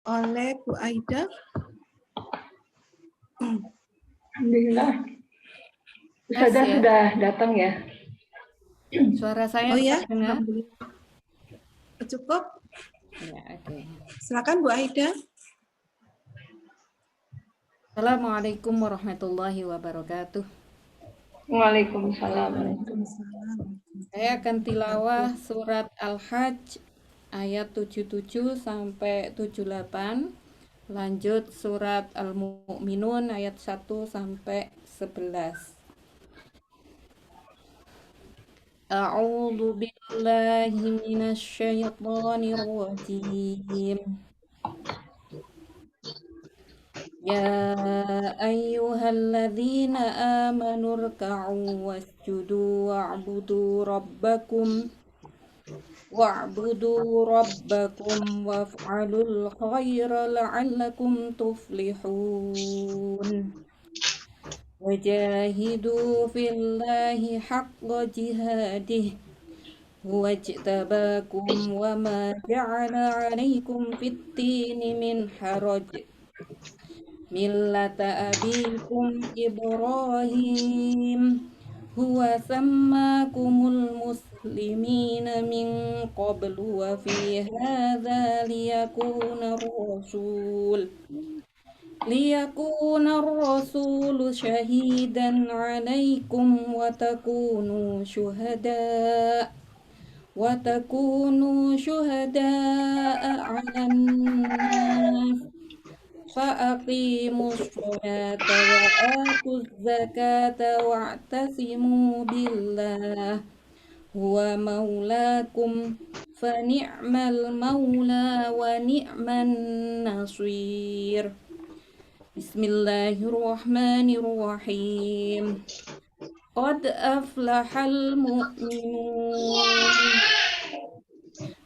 oleh Bu Aida. Alhamdulillah. Ustazah Ya. sudah datang ya? Suara saya Oh ya, terdengar? alhamdulillah. Cukup. Ya, oke. Silakan Bu Aida. Assalamualaikum warahmatullahi wabarakatuh. Waalaikumsalam. Saya akan tilawah surat Al-Hajj ayat 77 sampai 78. Lanjut surat Al-Mu'minun ayat 1 sampai 11. A'udzu billahi minasyaitonir rajim. Ya ayyuhalladzina amanu rka'u wasjudu wa'budu rabbakum waf'alul khaira la'allakum tuflihun. Wajahidu fillahi haqqa jihadih huwa ijtabakum wa ma ja'ala 'alaikum fid-dini min haraj. Millata abikum Ibrahim huwa sammakumul muslimina min qablu wa fi hadza liyakuna ar-rasulu shahidan 'alaikum wa takunu syuhada'a 'alan nas. فأقيموا الصلاة وآتوا الزكاة واعتصموا بالله هو مولاكم فنعم المولى ونعم النصير. بسم الله الرحمن الرحيم. قد أفلح المؤمنون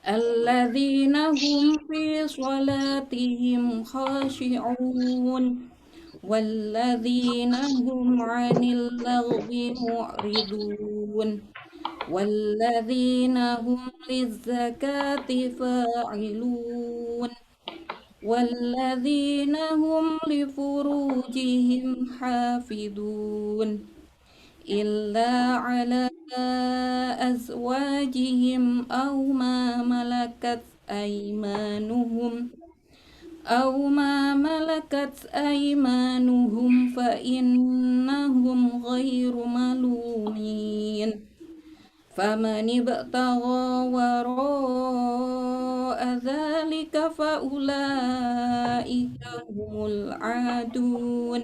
الذين هم في صلاتهم خاشعون والذين هم عن اللغو معرضون والذين هم للزكاة فاعلون والذين هم لفروجهم حافظون إلا على أزواجهم أو ما ملكت أيمانهم فإنهم غير ملومين. فمن ابتغى وراء ذلك فأولئك هم العادون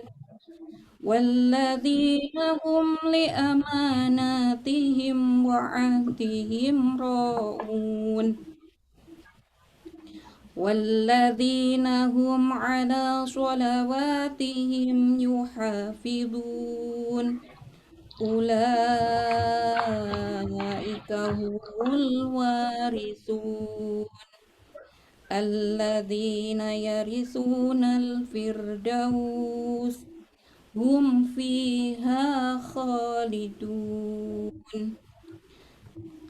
والذين هم لأماناتهم وعهدهم راعون والذين هم على صلواتهم يحافظون أولئك هم الوارثون الذين يرثون الفردوس hum fiha khalidun.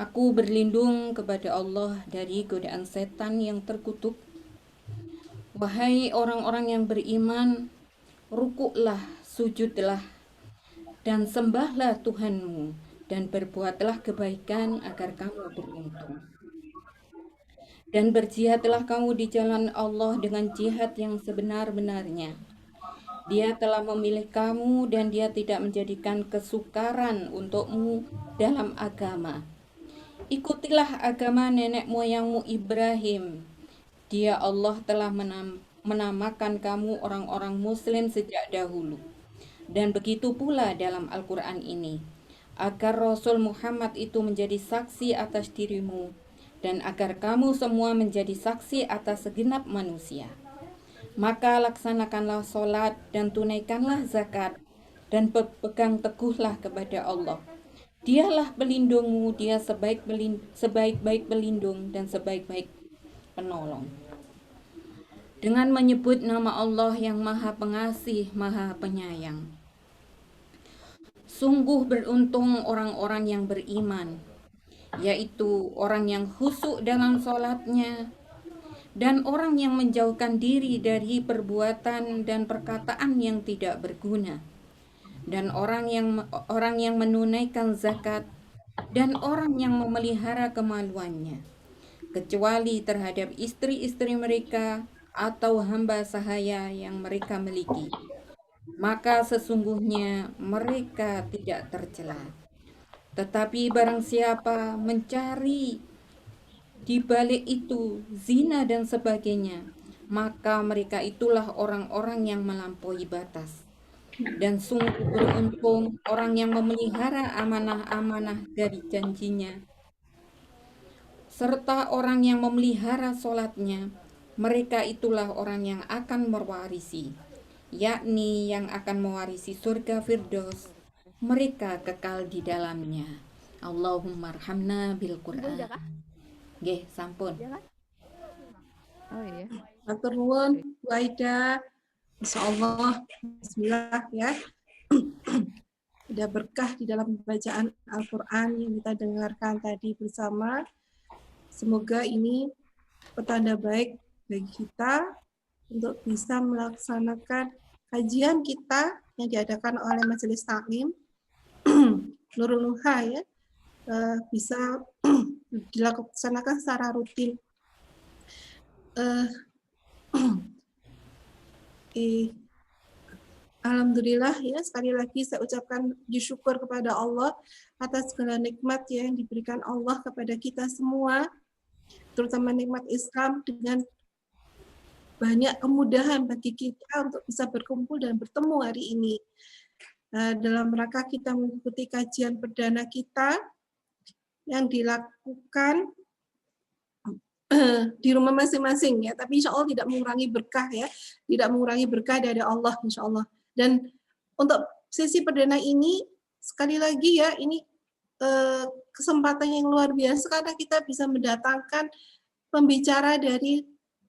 Aku berlindung kepada Allah dari godaan setan yang terkutuk. Wahai orang-orang yang beriman, rukuklah, sujudlah, dan sembahlah Tuhanmu, dan berbuatlah kebaikan agar kamu beruntung. Dan berjihadlah kamu di jalan Allah dengan jihad yang sebenar-benarnya. Dia telah memilih kamu dan dia tidak menjadikan kesukaran untukmu dalam agama. Ikutilah agama nenek moyangmu Ibrahim. Dia Allah telah menamakan kamu orang-orang muslim sejak dahulu. Dan begitu pula dalam Al-Quran ini, agar Rasul Muhammad itu menjadi saksi atas dirimu, dan agar kamu semua menjadi saksi atas segenap manusia. Maka laksanakanlah sholat dan tunaikanlah zakat dan berpegang teguhlah kepada Allah. Dialah pelindungmu, dia sebaik-baik pelindung dan sebaik-baik penolong. Dengan menyebut nama Allah yang Maha Pengasih, Maha Penyayang. Sungguh beruntung orang-orang yang beriman, yaitu orang yang khusyuk dalam sholatnya, dan orang yang menjauhkan diri dari perbuatan dan perkataan yang tidak berguna, dan orang yang menunaikan zakat, dan orang yang memelihara kemaluannya, kecuali terhadap istri-istri mereka atau hamba sahaya yang mereka miliki. Maka sesungguhnya mereka tidak tercela. Tetapi barang siapa mencari di balik itu zina dan sebagainya, maka mereka itulah orang-orang yang melampaui batas. Dan sungguh beruntung orang yang memelihara amanah-amanah dari janjinya, serta orang yang memelihara sholatnya. Mereka itulah orang yang akan mewarisi, yakni yang akan mewarisi surga Firdaus. Mereka kekal di dalamnya. Allahumma arhamna bil Qur'an. Udah kah? Nggih, sampun. Udah kan? Oh iya. Matur nuwun Bu Aida. Insyaallah bismillah ya. Ada berkah di dalam bacaan Al-Qur'an yang kita dengarkan tadi bersama. Semoga ini petanda baik bagi kita untuk bisa melaksanakan kajian kita yang diadakan oleh Majelis Taklim Nurul Nuha ya, bisa dilaksanakan secara rutin. Alhamdulillah ya, sekali lagi saya ucapkan puji syukur kepada Allah atas segala nikmat ya yang diberikan Allah kepada kita semua, terutama nikmat Islam dengan banyak kemudahan bagi kita untuk bisa berkumpul dan bertemu hari ini. Dalam rangka kita mengikuti kajian perdana kita yang dilakukan di rumah masing-masing ya, tapi insya Allah tidak mengurangi berkah ya, tidak mengurangi berkah dari Allah insya Allah. Dan untuk sesi perdana ini sekali lagi ya, ini kesempatan yang luar biasa karena kita bisa mendatangkan pembicara dari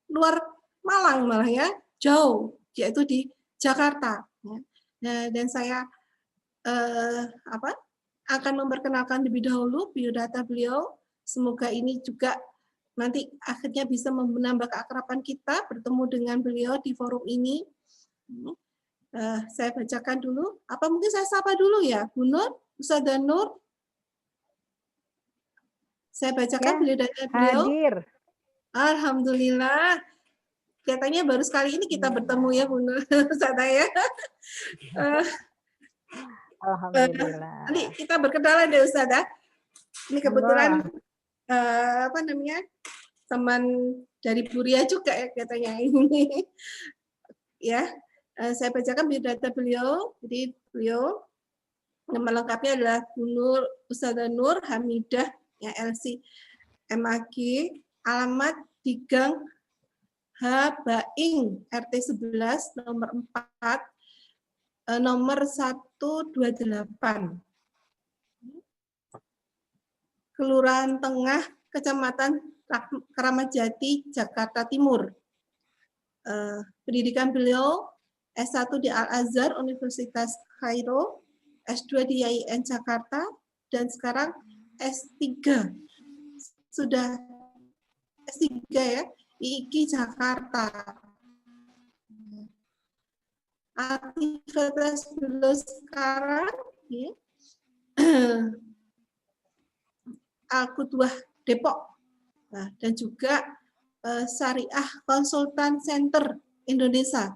luar Malang malah ya, jauh, yaitu di Jakarta. Ya. Nah, dan saya akan memperkenalkan lebih dahulu biodata beliau. Semoga ini juga nanti akhirnya bisa menambah keakraban kita bertemu dengan beliau di forum ini. Saya bacakan dulu. Apa mungkin saya sapa dulu ya, Bu Nur, Ustazah Nur. Saya bacakan biodata beliau. Hadir. Alhamdulillah. Kelihatannya baru sekali ini kita bertemu ya, Bu Nur, Ustazah ya. Alhamdulillah. Nanti kita berkenalan deh Ustazah. Ini kebetulan teman dari Buria juga ya katanya ini. Ya, saya bacakan biodata beliau. Jadi beliau nama lengkapnya adalah Bu Nur, Ustazah Nur Hamidah ya, LC MAG, alamat di Gang H Baing RT 11 nomor 4 nomor 128. Kelurahan Tengah, Kecamatan Keramat Jati, Jakarta Timur. Pendidikan beliau S1 di Al-Azhar, Universitas Kairo, S2 di IAIN Jakarta, dan sekarang S3. Sudah S3 ya, IIKI Jakarta. Aktivitas beliau sekarang ya, Al-Qudwah Depok, dan juga Syariah Konsultan Center Indonesia,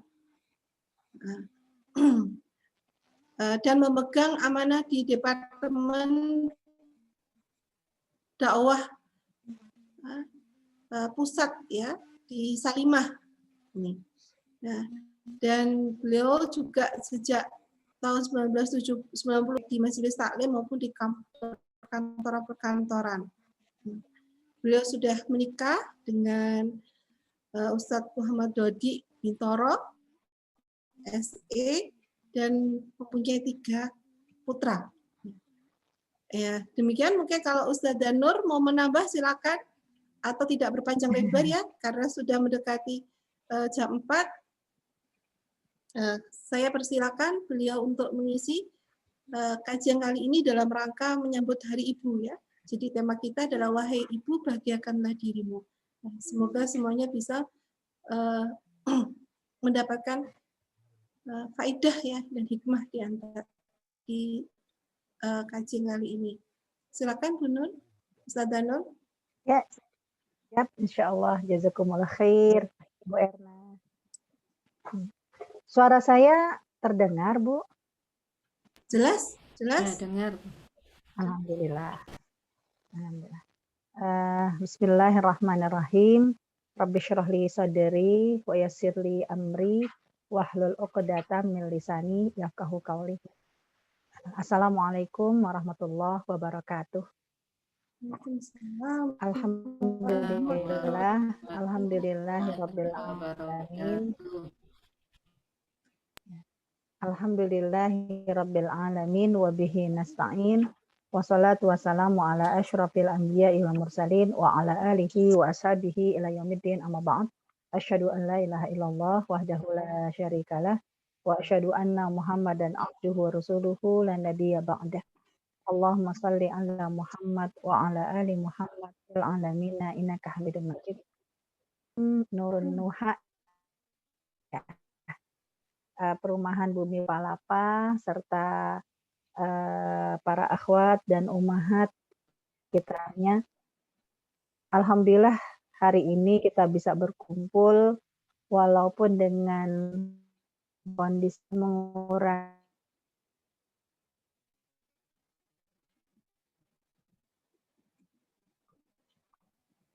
dan memegang amanah di Departemen Dakwah Pusat ya di Salimah ini. Nah, dan beliau juga sejak tahun 1990 di Majelis Taklim maupun di perkantoran. Beliau sudah menikah dengan Ustadz Muhammad Dodi Bintoro, SE, dan mempunyai 3 putra. Ya, demikian mungkin kalau Ustazah Nur mau menambah silakan, atau tidak berpanjang lebar ya, karena sudah mendekati jam 4. Saya persilakan beliau untuk mengisi kajian kali ini dalam rangka menyambut Hari Ibu ya. Jadi tema kita adalah wahai ibu bahagiakanlah dirimu. Nah, semoga semuanya bisa uh, mendapatkan faedah ya dan hikmah di antara di kajian kali ini. Silakan Bu Nur, Ustaz Danul. Ya, siap. Insya Allah. Jazakumullah khair, Bu Erna. Suara saya terdengar, Bu? Jelas? Ya, Jelas? dengar. Alhamdulillah. Alhamdulillah. Bismillahirrahmanirrahim. Rabbi syrah li sadri wa yassir li amri wahlul 'uqdatam min lisani yafqahu qawli. Assalamualaikum warahmatullahi wabarakatuh. Waalaikumsalam. Alhamdulillah, alhamdulillahirabbil alamin. Alhamdulillahirabbil alamin wa bihi nasta'in. Wassalatu wassalamu ala asyrafil anbiya'i wal mursalin wa ala alihi wa ashabihi ila yaumiddin, amma ba'd. Asyhadu an la ilaha illallah wahdahu la syarikalah wa asyhadu anna Muhammadan abduhu wa rasuluhu la nabiyya ba'dah. Allahumma shalli ala Muhammad wa ala ali Muhammad fil alamin innaka Hamidum Majid. Nurun Nuha, ya. Perumahan Bumi Palapa serta para akhwat dan ummahat kitanya. Alhamdulillah hari ini kita bisa berkumpul walaupun dengan kondisi mengurangi.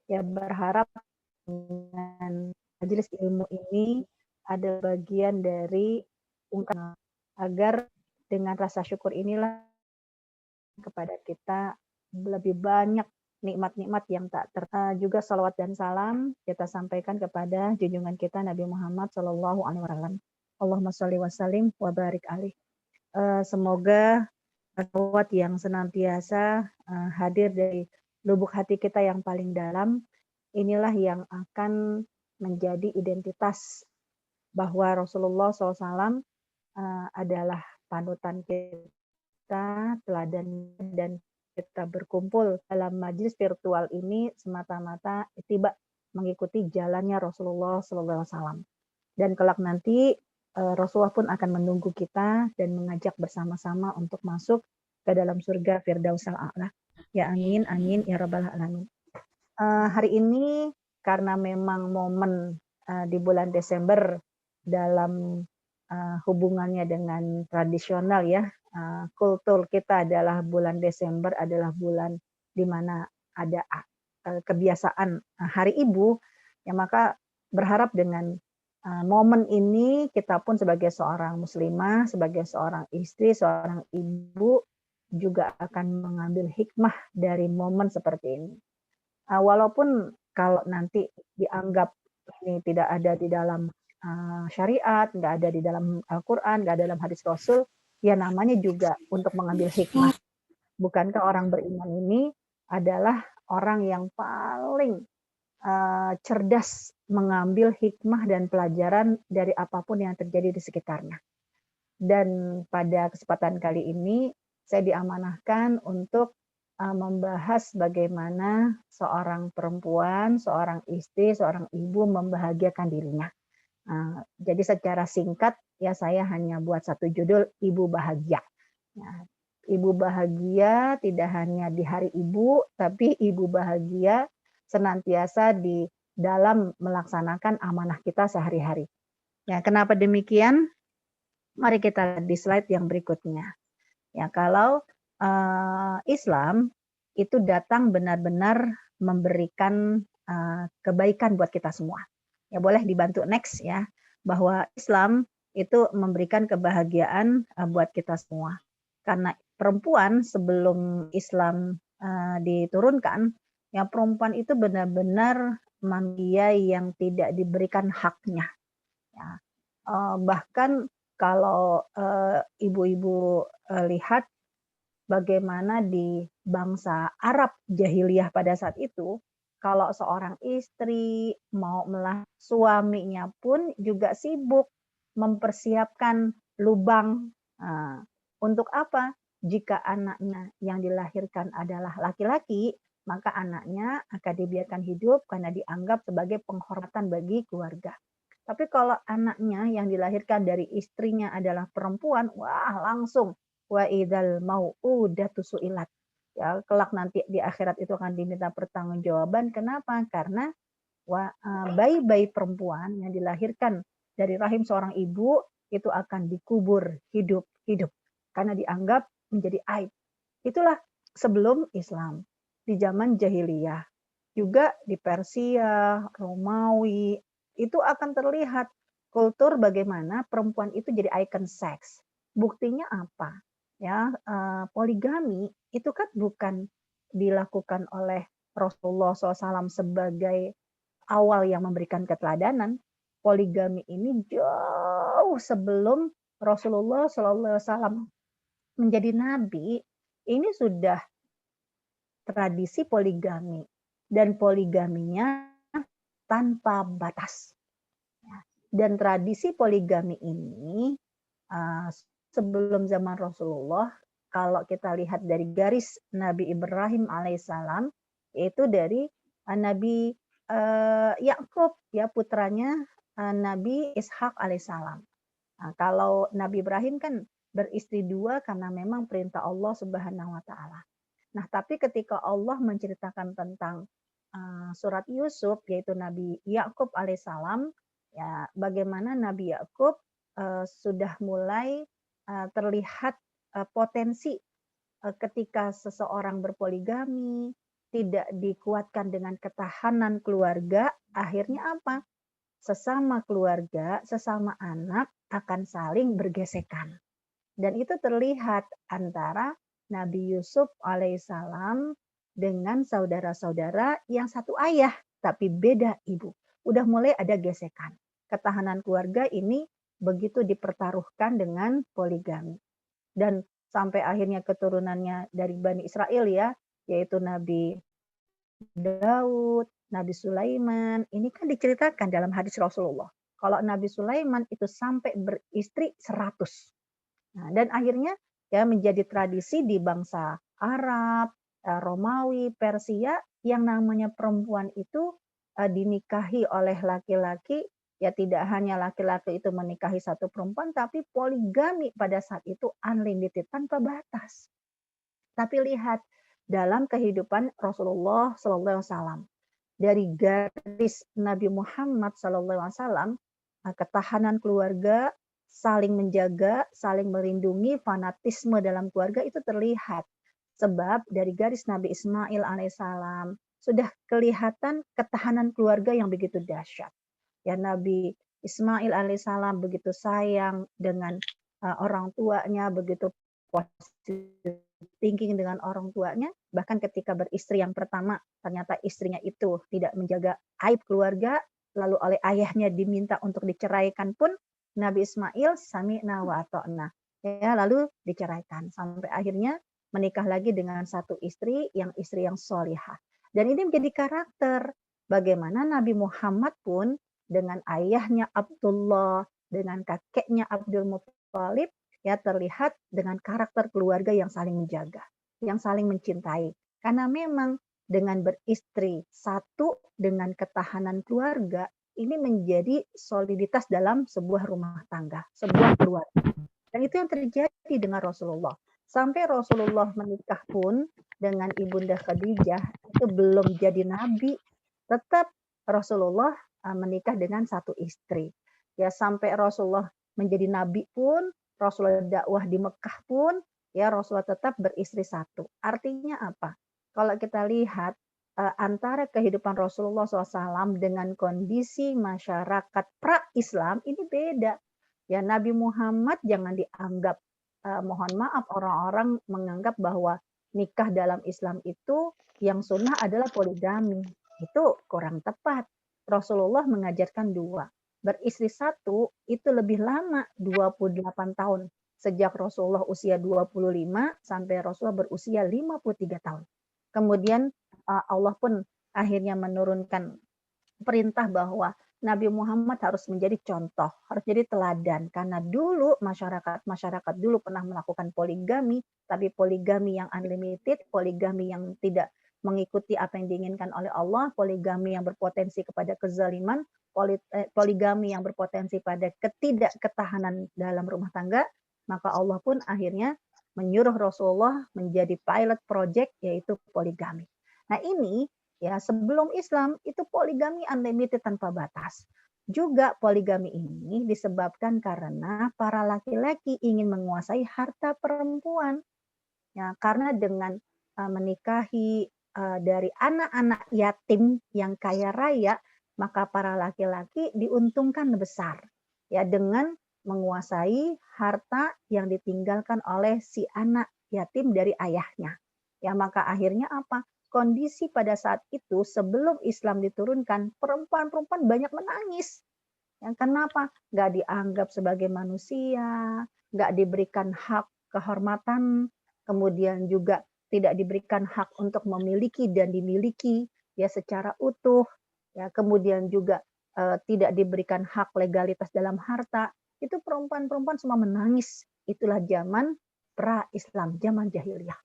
Ya, berharap dengan majelis ilmu ini ada bagian dari ungkapan agar dengan rasa syukur inilah kepada kita lebih banyak nikmat-nikmat yang tak juga salawat dan salam kita sampaikan kepada junjungan kita Nabi Muhammad Shallallahu Alaihi Wasallam. Allahumma sholli wa sallim wa barik alaih. Semoga salawat yang senantiasa hadir dari lubuk hati kita yang paling dalam, inilah yang akan menjadi identitas bahwa Rasulullah SAW adalah panutan kita, teladan, dan kita berkumpul dalam majelis virtual ini semata-mata tiba mengikuti jalannya Rasulullah SAW. Dan kelak nanti Rasulullah pun akan menunggu kita dan mengajak bersama-sama untuk masuk ke dalam surga Firdausul A'la. Ya amin, amin, ya rabbal alamin. Hari ini karena memang momen di bulan Desember dalam hubungannya dengan tradisional ya, kultur kita adalah bulan Desember adalah bulan di mana ada kebiasaan Hari Ibu, ya maka berharap dengan momen ini kita pun sebagai seorang muslimah, sebagai seorang istri, seorang ibu juga akan mengambil hikmah dari momen seperti ini. Walaupun kalau nanti dianggap ini tidak ada di dalam syariat, nggak ada di dalam Al-Quran, nggak ada dalam hadis Rasul, ya namanya juga untuk mengambil hikmah. Bukankah orang beriman ini adalah orang yang paling cerdas mengambil hikmah dan pelajaran dari apapun yang terjadi di sekitarnya. Dan pada kesempatan kali ini, saya diamanahkan untuk membahas bagaimana seorang perempuan, seorang istri, seorang ibu membahagiakan dirinya. Jadi secara singkat ya saya hanya buat satu judul, Ibu Bahagia. Nah, Ibu bahagia tidak hanya di hari ibu, tapi ibu bahagia senantiasa di dalam melaksanakan amanah kita sehari-hari. Ya, kenapa demikian? Mari kita lihat di slide yang berikutnya. Ya, kalau Islam itu datang benar-benar memberikan kebaikan buat kita semua. Ya, boleh dibantu next ya, bahwa Islam itu memberikan kebahagiaan buat kita semua. Karena perempuan sebelum Islam diturunkan, ya perempuan itu benar-benar manusia yang tidak diberikan haknya. Ya, bahkan kalau ibu-ibu lihat bagaimana di bangsa Arab jahiliyah pada saat itu, kalau seorang istri mau melahirkan, suaminya pun juga sibuk mempersiapkan lubang. Untuk apa? Jika anaknya yang dilahirkan adalah laki-laki, maka anaknya akan dibiarkan hidup karena dianggap sebagai penghormatan bagi keluarga. Tapi kalau anaknya yang dilahirkan dari istrinya adalah perempuan, wah langsung wa idzal mau'udatu su'ilat. Ya, kelak nanti di akhirat itu akan diminta pertanggungjawaban. Kenapa? Karena bayi-bayi perempuan yang dilahirkan dari rahim seorang ibu itu akan dikubur hidup-hidup karena dianggap menjadi aib. Itulah sebelum Islam. Di zaman jahiliyah, juga di Persia, Romawi, itu akan terlihat kultur bagaimana perempuan itu jadi ikon seks. Buktinya apa? Ya, poligami itu kan bukan dilakukan oleh Rasulullah SAW sebagai awal yang memberikan keteladanan. Poligami ini jauh sebelum Rasulullah SAW menjadi nabi, ini sudah tradisi poligami, dan poligaminya tanpa batas. Dan tradisi poligami ini sebelum zaman Rasulullah, kalau kita lihat dari garis Nabi Ibrahim alaihissalam, yaitu dari Nabi Yakub, ya putranya Nabi Ishak alaihissalam. Nah, kalau Nabi Ibrahim kan beristri 2 karena memang perintah Allah Subhanahu wa taala. Nah, tapi ketika Allah menceritakan tentang surat Yusuf, yaitu Nabi Yakub alaihissalam, ya bagaimana Nabi Yakub sudah mulai terlihat potensi ketika seseorang berpoligami tidak dikuatkan dengan ketahanan keluarga, akhirnya apa? Sesama keluarga, sesama anak akan saling bergesekan. Dan itu terlihat antara Nabi Yusuf alaihissalam dengan saudara-saudara yang satu ayah tapi beda ibu. Udah mulai ada gesekan. Ketahanan keluarga ini begitu dipertaruhkan dengan poligami. Dan sampai akhirnya keturunannya dari Bani Israel ya, yaitu Nabi Daud, Nabi Sulaiman. Ini kan diceritakan dalam hadis Rasulullah. Kalau Nabi Sulaiman itu sampai beristri 100. Nah, dan akhirnya ya menjadi tradisi di bangsa Arab, Romawi, Persia yang namanya perempuan itu dinikahi oleh laki-laki, ya tidak hanya laki-laki itu menikahi satu perempuan, tapi poligami pada saat itu unlimited, tanpa batas. Tapi lihat dalam kehidupan Rasulullah SAW, dari garis Nabi Muhammad SAW, ketahanan keluarga, saling menjaga, saling melindungi, fanatisme dalam keluarga itu terlihat. Sebab dari garis Nabi Ismail alaihissalam sudah kelihatan ketahanan keluarga yang begitu dahsyat. Ya, Nabi Ismail alaihissalam begitu sayang dengan orang tuanya, begitu positive thinking dengan orang tuanya, bahkan ketika beristri yang pertama ternyata istrinya itu tidak menjaga aib keluarga, lalu oleh ayahnya diminta untuk diceraikan pun Nabi Ismail sami'na wa ata'na, ya lalu diceraikan sampai akhirnya menikah lagi dengan satu istri yang solihah. Dan ini menjadi karakter bagaimana Nabi Muhammad pun dengan ayahnya Abdullah, dengan kakeknya Abdul Muthalib, ya terlihat dengan karakter keluarga yang saling menjaga, yang saling mencintai. Karena memang dengan beristri satu dengan ketahanan keluarga, ini menjadi soliditas dalam sebuah rumah tangga, sebuah keluarga. Dan itu yang terjadi dengan Rasulullah. Sampai Rasulullah menikah pun dengan Ibunda Khadijah, itu belum jadi nabi, tetap Rasulullah menikah dengan satu istri. Ya sampai Rasulullah menjadi nabi pun, Rasulullah dakwah di Mekah pun, ya Rasulullah tetap beristri satu. Artinya apa? Kalau kita lihat antara kehidupan Rasulullah SAW dengan kondisi masyarakat pra-Islam ini beda. Ya Nabi Muhammad jangan dianggap, mohon maaf orang-orang menganggap bahwa nikah dalam Islam itu yang sunnah adalah poligami. Itu kurang tepat. Rasulullah mengajarkan 2. Beristri 1 itu lebih lama, 28 tahun. Sejak Rasulullah usia 25 sampai Rasulullah berusia 53 tahun. Kemudian Allah pun akhirnya menurunkan perintah bahwa Nabi Muhammad harus menjadi contoh, harus jadi teladan. Karena dulu masyarakat dulu pernah melakukan poligami, tapi poligami yang unlimited, poligami yang tidak mengikuti apa yang diinginkan oleh Allah, poligami yang berpotensi kepada kezaliman, poligami yang berpotensi pada ketidakketahanan dalam rumah tangga, maka Allah pun akhirnya menyuruh Rasulullah menjadi pilot project, yaitu poligami. Nah ini ya, sebelum Islam itu poligami unlimited tanpa batas. Juga poligami ini disebabkan karena para laki-laki ingin menguasai harta perempuan. Ya, karena dengan menikahi dari anak-anak yatim yang kaya raya, maka para laki-laki diuntungkan besar ya dengan menguasai harta yang ditinggalkan oleh si anak yatim dari ayahnya. Ya, maka akhirnya apa? Kondisi pada saat itu sebelum Islam diturunkan, perempuan-perempuan banyak menangis. Yang kenapa? Nggak dianggap sebagai manusia, nggak diberikan hak kehormatan, kemudian juga tidak diberikan hak untuk memiliki dan dimiliki ya secara utuh, ya kemudian juga tidak diberikan hak legalitas dalam harta. Itu perempuan-perempuan semua menangis. Itulah zaman pra-Islam, zaman jahiliyah.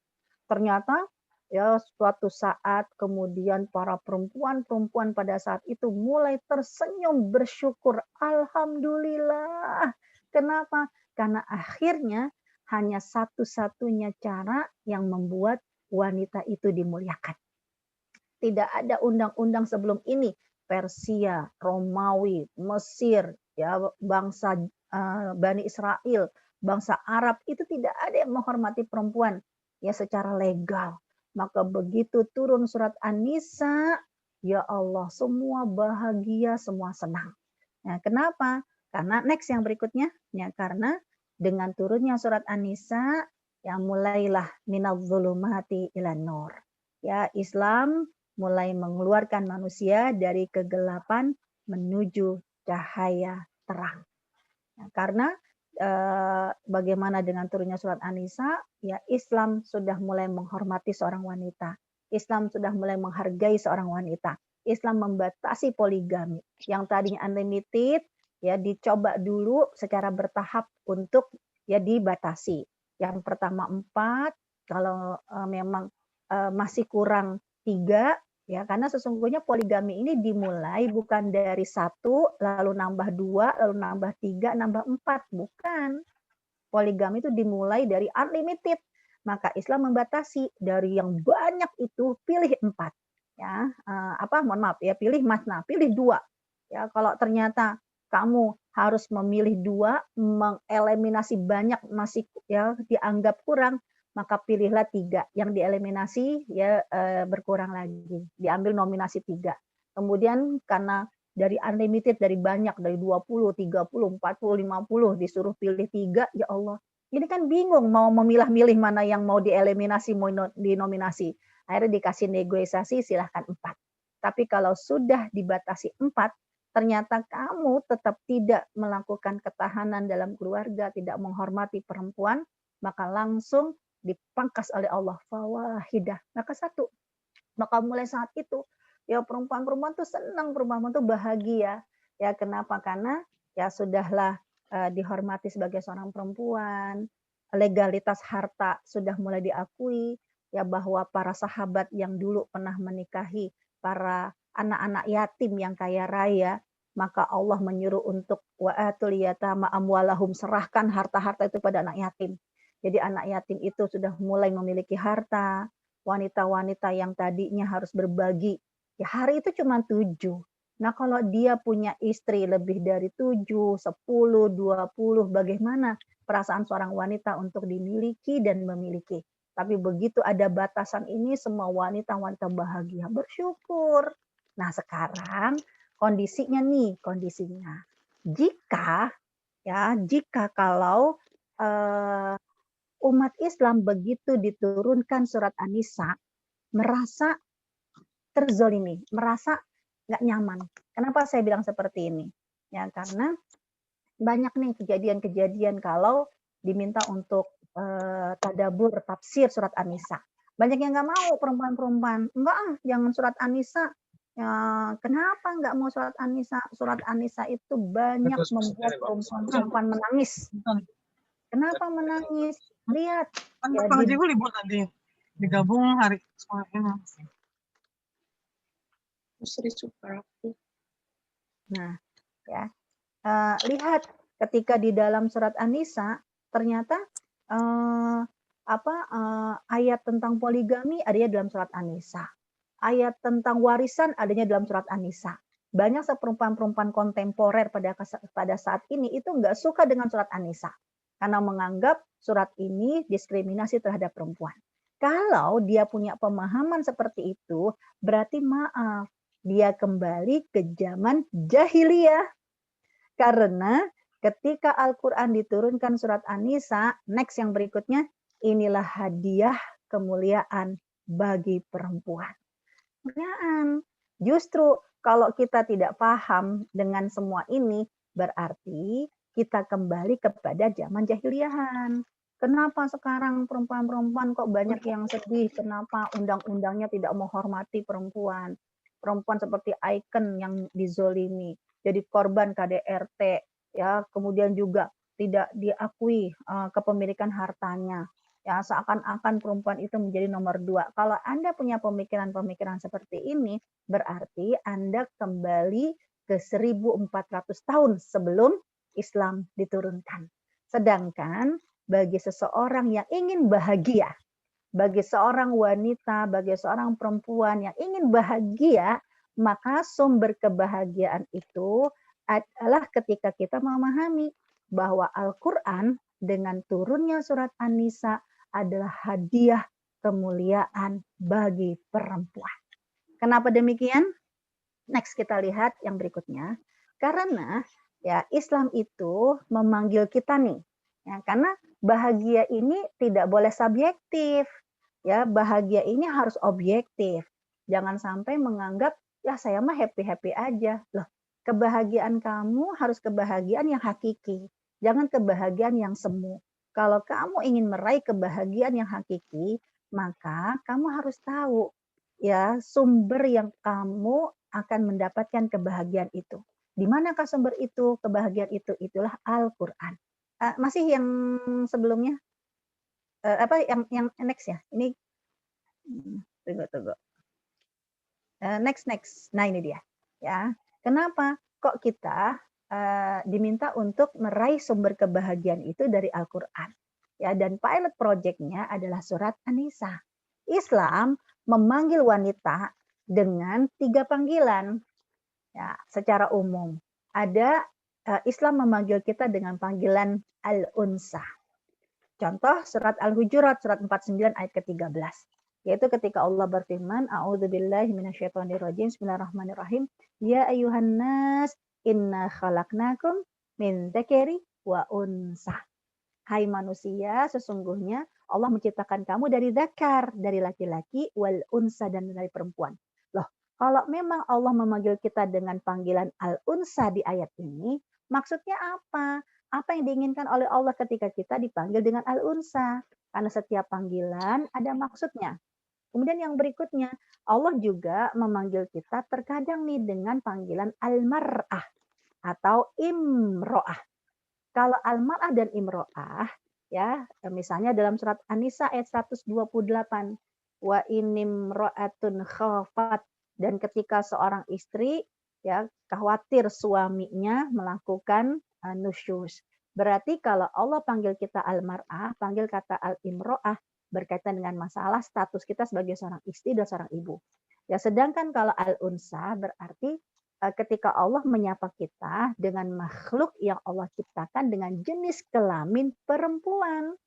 Ternyata ya suatu saat kemudian para perempuan-perempuan pada saat itu mulai tersenyum bersyukur, alhamdulillah. Kenapa? Karena akhirnya hanya satu-satunya cara yang membuat wanita itu dimuliakan. Tidak ada undang-undang sebelum ini. Persia, Romawi, Mesir, ya bangsa Bani Israel, bangsa Arab itu tidak ada yang menghormati perempuan ya secara legal. Maka begitu turun surat An-Nisa, ya Allah, semua bahagia, semua senang. Nah, kenapa? Karena next yang berikutnya, ya karena dengan turunnya surat An-Nisa, ya mulailah minadz zulumati ilan nur. Ya, Islam mulai mengeluarkan manusia dari kegelapan menuju cahaya terang. Nah, karena bagaimana dengan turunnya surat An-Nisa, ya Islam sudah mulai menghormati seorang wanita. Islam sudah mulai menghargai seorang wanita. Islam membatasi poligami. Yang tadinya unlimited, ya dicoba dulu secara bertahap untuk ya dibatasi. Yang pertama 4, kalau memang masih kurang 3, ya karena sesungguhnya poligami ini dimulai bukan dari 1 lalu nambah 2 lalu nambah 3 nambah 4, bukan. Poligami itu dimulai dari unlimited, maka Islam membatasi dari yang banyak itu pilih 4 ya, mohon maaf ya, pilih masna, pilih 2 ya. Kalau ternyata kamu harus memilih 2, mengeliminasi banyak masih ya dianggap kurang, maka pilihlah 3. Yang dieliminasi ya berkurang lagi. Diambil nominasi 3. Kemudian karena dari unlimited, dari banyak, dari 20, 30, 40, 50, disuruh pilih 3, ya Allah. Ini kan bingung mau memilah-milih mana yang mau dieliminasi, mau dinominasi. Akhirnya dikasih negosiasi, silahkan 4. Tapi kalau sudah dibatasi 4, ternyata kamu tetap tidak melakukan ketahanan dalam keluarga, tidak menghormati perempuan, maka langsung dipangkas oleh Allah, fawahidah, maka 1. Maka mulai saat itu ya perempuan-perempuan tuh senang, perempuan tuh bahagia. Ya kenapa? Karena ya sudahlah dihormati sebagai seorang perempuan, legalitas harta sudah mulai diakui, ya bahwa para sahabat yang dulu pernah menikahi para anak-anak yatim yang kaya raya, maka Allah menyuruh untuk wa'atul yatama amwalahum, serahkan harta-harta itu pada anak yatim. Jadi anak yatim itu sudah mulai memiliki harta. Wanita-wanita yang tadinya harus berbagi, ya hari itu cuma 7. Nah kalau dia punya istri lebih dari 7, 10, 20, bagaimana perasaan seorang wanita untuk dimiliki dan memiliki. Tapi begitu ada batasan ini, semua wanita-wanita bahagia, bersyukur. Nah sekarang kondisinya. Jika kalau umat Islam begitu diturunkan surat An-Nisa, merasa terzolimi, merasa nggak nyaman. Kenapa saya bilang seperti ini? Ya karena banyak nih kejadian-kejadian kalau diminta untuk tadabur, tafsir surat An-Nisa. Banyak yang nggak mau, perempuan-perempuan. Enggak jangan surat An-Nisa. Ya, kenapa nggak mau surat An-Nisa? Surat An-Nisa itu banyak membuat perempuan-perempuan menangis. Kenapa menangis? Lihat. Kan tanggal libur nanti digabung hari sekolahnya. Sri super aktif. Nah, ya. Lihat ketika di dalam surat An-Nisa ternyata ayat tentang poligami adanya dalam surat An-Nisa. Ayat tentang warisan adanya dalam surat An-Nisa. Banyak perempuan-perempuan kontemporer pada saat ini itu nggak suka dengan surat An-Nisa karena menganggap surat ini diskriminasi terhadap perempuan. Kalau dia punya pemahaman seperti itu, berarti maaf, dia kembali ke zaman jahiliyah. Karena ketika Al-Quran diturunkan surat An-Nisa, next yang berikutnya, inilah hadiah kemuliaan bagi perempuan. Kemuliaan. Justru kalau kita tidak paham dengan semua ini, berarti kita kembali kepada zaman jahiliyahan. Kenapa sekarang perempuan-perempuan kok banyak yang sedih? Kenapa undang-undangnya tidak menghormati perempuan? Perempuan seperti ikon yang dizolimi, jadi korban KDRT, ya, kemudian juga tidak diakui kepemilikan hartanya. Ya, seakan-akan perempuan itu menjadi nomor 2. Kalau Anda punya pemikiran-pemikiran seperti ini, berarti Anda kembali ke 1400 tahun sebelum Islam diturunkan. Sedangkan bagi seseorang yang ingin bahagia, bagi seorang wanita, bagi seorang perempuan yang ingin bahagia, maka sumber kebahagiaan itu adalah ketika kita memahami bahwa Al-Quran dengan turunnya surat An-Nisa adalah hadiah kemuliaan bagi perempuan. Kenapa demikian? Next kita lihat yang berikutnya. Karena ya Islam itu memanggil kita nih, ya, karena bahagia ini tidak boleh subjektif. Ya, bahagia ini harus objektif. Jangan sampai menganggap ya saya mah happy-happy aja. Loh, kebahagiaan kamu harus kebahagiaan yang hakiki. Jangan kebahagiaan yang semu. Kalau kamu ingin meraih kebahagiaan yang hakiki, maka kamu harus tahu ya sumber yang kamu akan mendapatkan kebahagiaan itu. Di manakah sumber itu? Kebahagiaan itu itulah Al-Qur'an. Masih yang sebelumnya? Yang next ya? Ini tunggu. Next. Nah, ini dia. Ya. Kenapa kok kita diminta untuk meraih sumber kebahagiaan itu dari Al-Qur'an? Ya, dan pilot project-nya adalah surat An-Nisa. Islam memanggil wanita dengan 3 panggilan. Ya, secara umum. Ada Islam memanggil kita dengan panggilan al-unsa. Contoh surat Al-Hujurat surat 49 ayat ke-13. Yaitu ketika Allah berfirman, A'udzubillahi minasyaitonirrajim, Bismillahirrahmanirrahim. Ya ayyuhan nas, inna khalaqnakum min dzakari wa unsa. Hai manusia, sesungguhnya Allah menciptakan kamu dari dzakar, dari laki-laki, wal unsa, dan dari perempuan. Loh, kalau memang Allah memanggil kita dengan panggilan al-unsa di ayat ini, maksudnya apa? Apa yang diinginkan oleh Allah ketika kita dipanggil dengan al-unsa? Karena setiap panggilan ada maksudnya. Kemudian yang berikutnya, Allah juga memanggil kita terkadang nih dengan panggilan al-mar'ah atau imro'ah. Kalau al-mar'ah dan imro'ah, ya, misalnya dalam surat An-Nisa ayat 128, wa inimro'atun khafat, dan ketika seorang istri ya khawatir suaminya melakukan nusyuz. Berarti kalau Allah panggil kita al-mar'ah, panggil kata al-imro'ah, berkaitan dengan masalah status kita sebagai seorang istri dan seorang ibu. Ya, sedangkan kalau al-unsa berarti ketika Allah menyapa kita dengan makhluk yang Allah ciptakan dengan jenis kelamin perempuan.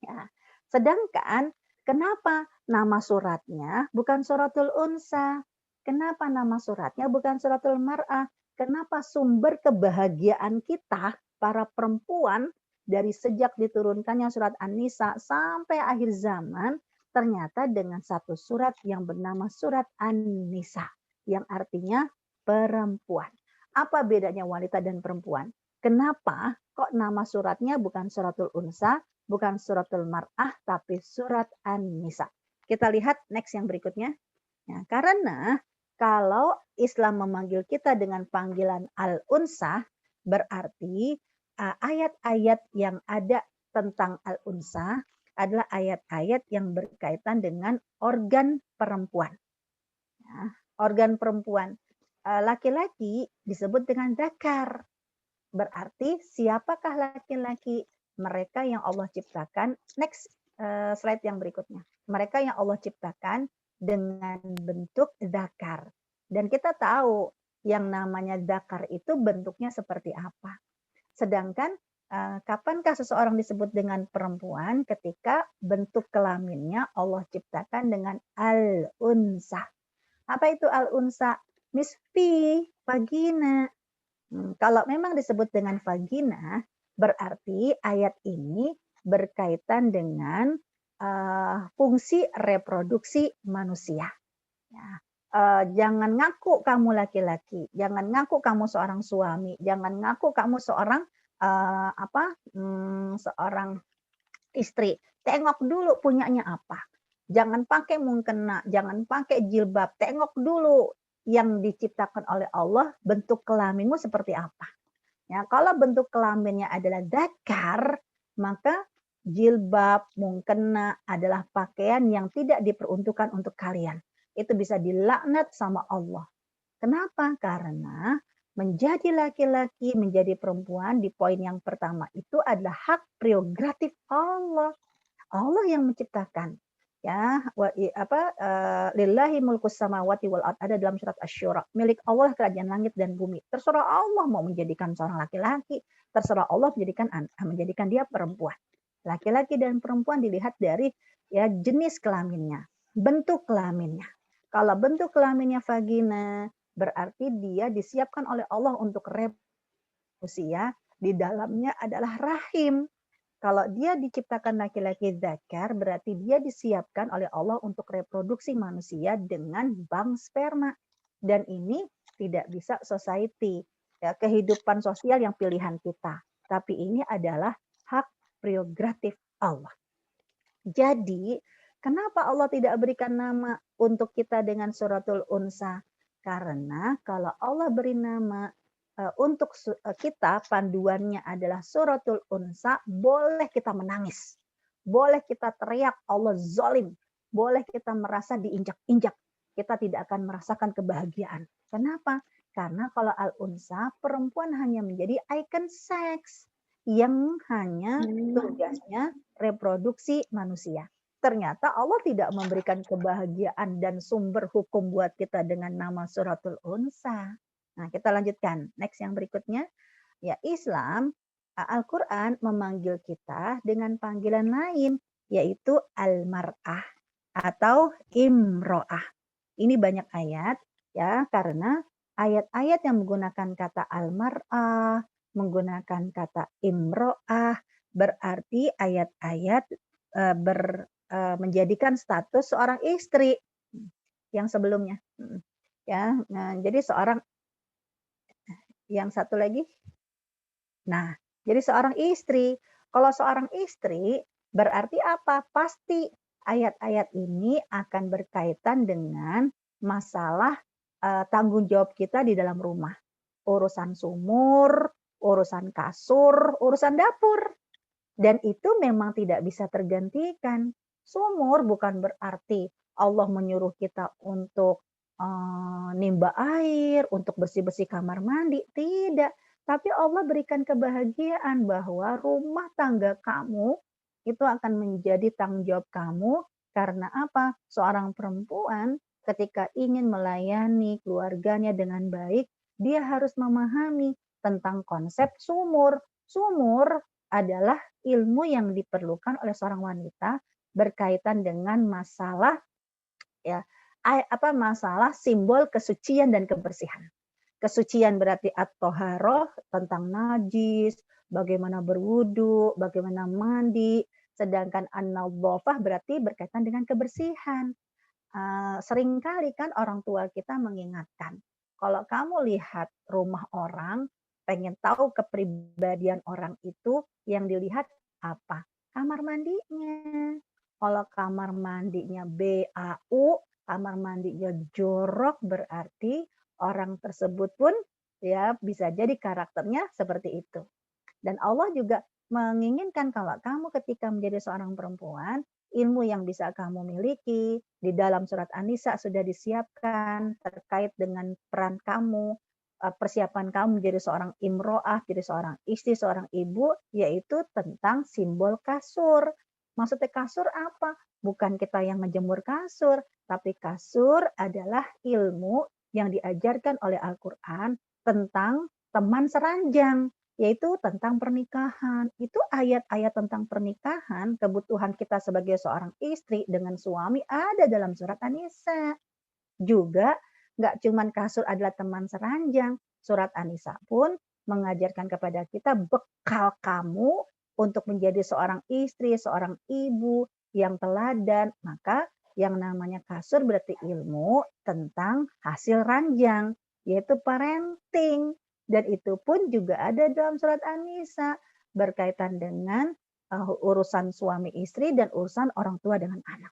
Ya. Sedangkan kenapa nama suratnya bukan suratul unsa? Kenapa nama suratnya bukan suratul mar'ah? Kenapa sumber kebahagiaan kita para perempuan dari sejak diturunkannya surat An-Nisa sampai akhir zaman ternyata dengan satu surat yang bernama surat An-Nisa yang artinya perempuan. Apa bedanya wanita dan perempuan? Kenapa kok nama suratnya bukan suratul unsa, bukan suratul mar'ah, tapi surat An-Nisa? Kita lihat next yang berikutnya. Nah, karena kalau Islam memanggil kita dengan panggilan al-unsa, berarti ayat-ayat yang ada tentang al-unsa adalah ayat-ayat yang berkaitan dengan organ perempuan. Ya, organ perempuan. Laki-laki disebut dengan dzakar. Berarti siapakah laki-laki? Mereka yang Allah ciptakan. Next slide yang berikutnya. Mereka yang Allah ciptakan dengan bentuk dzakar. Dan kita tahu yang namanya dzakar itu bentuknya seperti apa. Sedangkan kapankah seseorang disebut dengan perempuan? Ketika bentuk kelaminnya Allah ciptakan dengan al-unsa. Apa itu al-unsa? Miss V, vagina. Kalau memang disebut dengan vagina, berarti ayat ini berkaitan dengan fungsi reproduksi manusia. Ya. Jangan ngaku kamu laki-laki, jangan ngaku kamu seorang suami, jangan ngaku kamu seorang seorang istri. Tengok dulu punyanya apa. Jangan pakai mukena, jangan pakai jilbab. Tengok dulu yang diciptakan oleh Allah, bentuk kelaminmu seperti apa. Ya, kalau bentuk kelaminnya adalah dzakar, maka jilbab, mukena adalah pakaian yang tidak diperuntukkan untuk kalian. Itu bisa dilaknat sama Allah. Kenapa? Karena menjadi laki-laki, menjadi perempuan di poin yang pertama itu adalah hak prerogatif Allah. Allah yang menciptakan. Ya, lillahi mulkus samawati wal ard, ada dalam surat Asy-Syura. Milik Allah kerajaan langit dan bumi. Terserah Allah mau menjadikan seorang laki-laki, terserah Allah menjadikan dia perempuan. Laki-laki dan perempuan dilihat dari ya jenis kelaminnya, bentuk kelaminnya. Kalau bentuk kelaminnya vagina, berarti dia disiapkan oleh Allah untuk reproduksi. Di dalamnya adalah rahim. Kalau dia diciptakan laki-laki dzakar, berarti dia disiapkan oleh Allah untuk reproduksi manusia dengan bank sperma. Dan ini tidak bisa society, ya, kehidupan sosial yang pilihan kita. Tapi ini adalah hak prerogatif Allah. Jadi, kenapa Allah tidak berikan nama untuk kita dengan suratul unsa? Karena kalau Allah beri nama untuk kita, panduannya adalah suratul unsa, boleh kita menangis, boleh kita teriak Allah zalim, boleh kita merasa diinjak-injak, kita tidak akan merasakan kebahagiaan. Kenapa? Karena kalau al-unsa, perempuan hanya menjadi icon seks yang hanya tugasnya reproduksi manusia. Ternyata Allah tidak memberikan kebahagiaan dan sumber hukum buat kita dengan nama suratul unsa. Nah, kita lanjutkan. Next yang berikutnya. Ya, Islam, Al-Quran memanggil kita dengan panggilan lain, yaitu al-mar'ah atau imro'ah. Ini banyak ayat, ya, karena ayat-ayat yang menggunakan kata al-mar'ah, menggunakan kata imro'ah, berarti ayat-ayat menjadikan status seorang istri yang sebelumnya. Ya, nah, jadi seorang yang satu lagi. Nah, jadi seorang istri. Kalau seorang istri berarti apa? Pasti ayat-ayat ini akan berkaitan dengan masalah tanggung jawab kita di dalam rumah. Urusan sumur, urusan kasur, urusan dapur. Dan itu memang tidak bisa tergantikan. Sumur bukan berarti Allah menyuruh kita untuk nimba air, untuk bersih-bersih kamar mandi. Tidak. Tapi Allah berikan kebahagiaan bahwa rumah tangga kamu itu akan menjadi tanggung jawab kamu. Karena apa? Seorang perempuan ketika ingin melayani keluarganya dengan baik, dia harus memahami tentang konsep sumur. Sumur adalah ilmu yang diperlukan oleh seorang wanita berkaitan dengan masalah ya masalah simbol kesucian dan kebersihan. Kesucian berarti at-thaharah, tentang najis, bagaimana berwudu, bagaimana mandi. Sedangkan an-nadhafah berarti berkaitan dengan kebersihan. Seringkali kan orang tua kita mengingatkan, kalau kamu lihat rumah orang, pengen tahu kepribadian orang itu, yang dilihat apa? Kamar mandinya. Kalau kamar mandinya BAU, kamar mandinya jorok, berarti orang tersebut pun ya bisa jadi karakternya seperti itu. Dan Allah juga menginginkan kalau kamu ketika menjadi seorang perempuan ilmu yang bisa kamu miliki. Di dalam surat An-Nisa sudah disiapkan terkait dengan peran kamu, persiapan kamu menjadi seorang imro'ah, jadi seorang istri, seorang ibu, yaitu tentang simbol kasur. Maksudnya kasur apa? Bukan kita yang ngejemur kasur, tapi kasur adalah ilmu yang diajarkan oleh Al-Quran tentang teman seranjang, yaitu tentang pernikahan. Itu ayat-ayat tentang pernikahan, kebutuhan kita sebagai seorang istri dengan suami ada dalam surat An-Nisa. Juga nggak cuman kasur adalah teman seranjang, surat An-Nisa pun mengajarkan kepada kita bekal kamu untuk menjadi seorang istri, seorang ibu yang teladan. Maka yang namanya kasur berarti ilmu tentang hasil ranjang, yaitu parenting. Dan itu pun juga ada dalam surat An-Nisa berkaitan dengan urusan suami istri dan urusan orang tua dengan anak.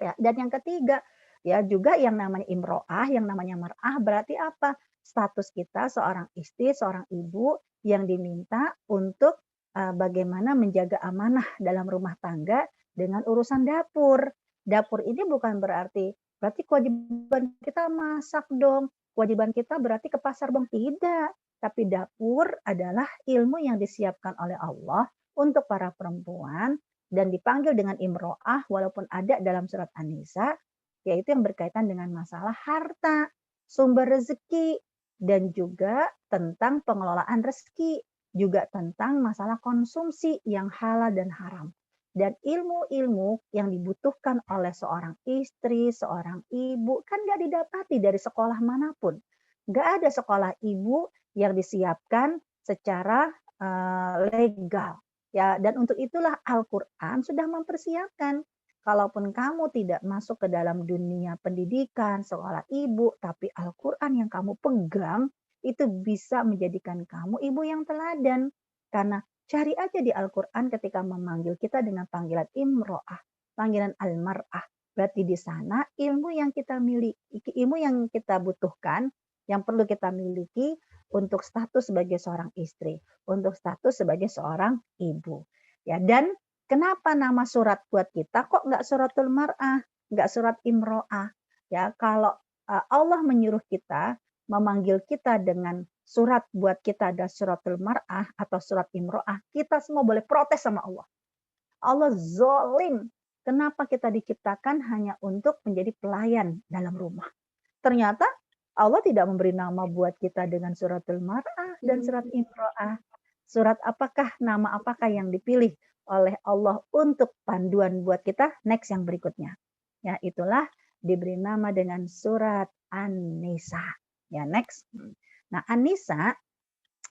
Ya, dan yang ketiga, ya juga yang namanya imro'ah, yang namanya mar'ah berarti apa? Status kita seorang istri, seorang ibu yang diminta untuk bagaimana menjaga amanah dalam rumah tangga dengan urusan dapur. Dapur ini bukan berarti kewajiban kita masak dong, kewajiban kita berarti ke pasar dong, tidak. Tapi dapur adalah ilmu yang disiapkan oleh Allah untuk para perempuan dan dipanggil dengan imro'ah walaupun ada dalam surat An-Nisa, yaitu yang berkaitan dengan masalah harta, sumber rezeki, dan juga tentang pengelolaan rezeki, juga tentang masalah konsumsi yang halal dan haram. Dan ilmu-ilmu yang dibutuhkan oleh seorang istri, seorang ibu, kan nggak didapati dari sekolah manapun. Nggak ada sekolah ibu yang disiapkan secara legal. Ya, dan untuk itulah Al-Quran sudah mempersiapkan. Kalaupun kamu tidak masuk ke dalam dunia pendidikan, sekolah ibu, tapi Al-Quran yang kamu pegang, itu bisa menjadikan kamu ibu yang teladan. Karena cari aja di Al-Quran ketika memanggil kita dengan panggilan imro'ah, panggilan al-mar'ah. Berarti di sana ilmu yang kita miliki, ilmu yang kita butuhkan, yang perlu kita miliki untuk status sebagai seorang istri, untuk status sebagai seorang ibu. Ya, dan kenapa nama surat buat kita kok nggak suratul mar'ah, nggak surat imro'ah? Ya, kalau Allah menyuruh kita, memanggil kita dengan surat buat kita ada suratul mar'ah atau surat imro'ah, kita semua boleh protes sama Allah. Allah zolim. Kenapa kita diciptakan hanya untuk menjadi pelayan dalam rumah? Ternyata Allah tidak memberi nama buat kita dengan suratul mar'ah dan surat imro'ah. Surat apakah, nama apakah yang dipilih oleh Allah untuk panduan buat kita? Next yang berikutnya. Ya, itulah diberi nama dengan surat An-Nisa. Ya, next. Nah, An-Nisa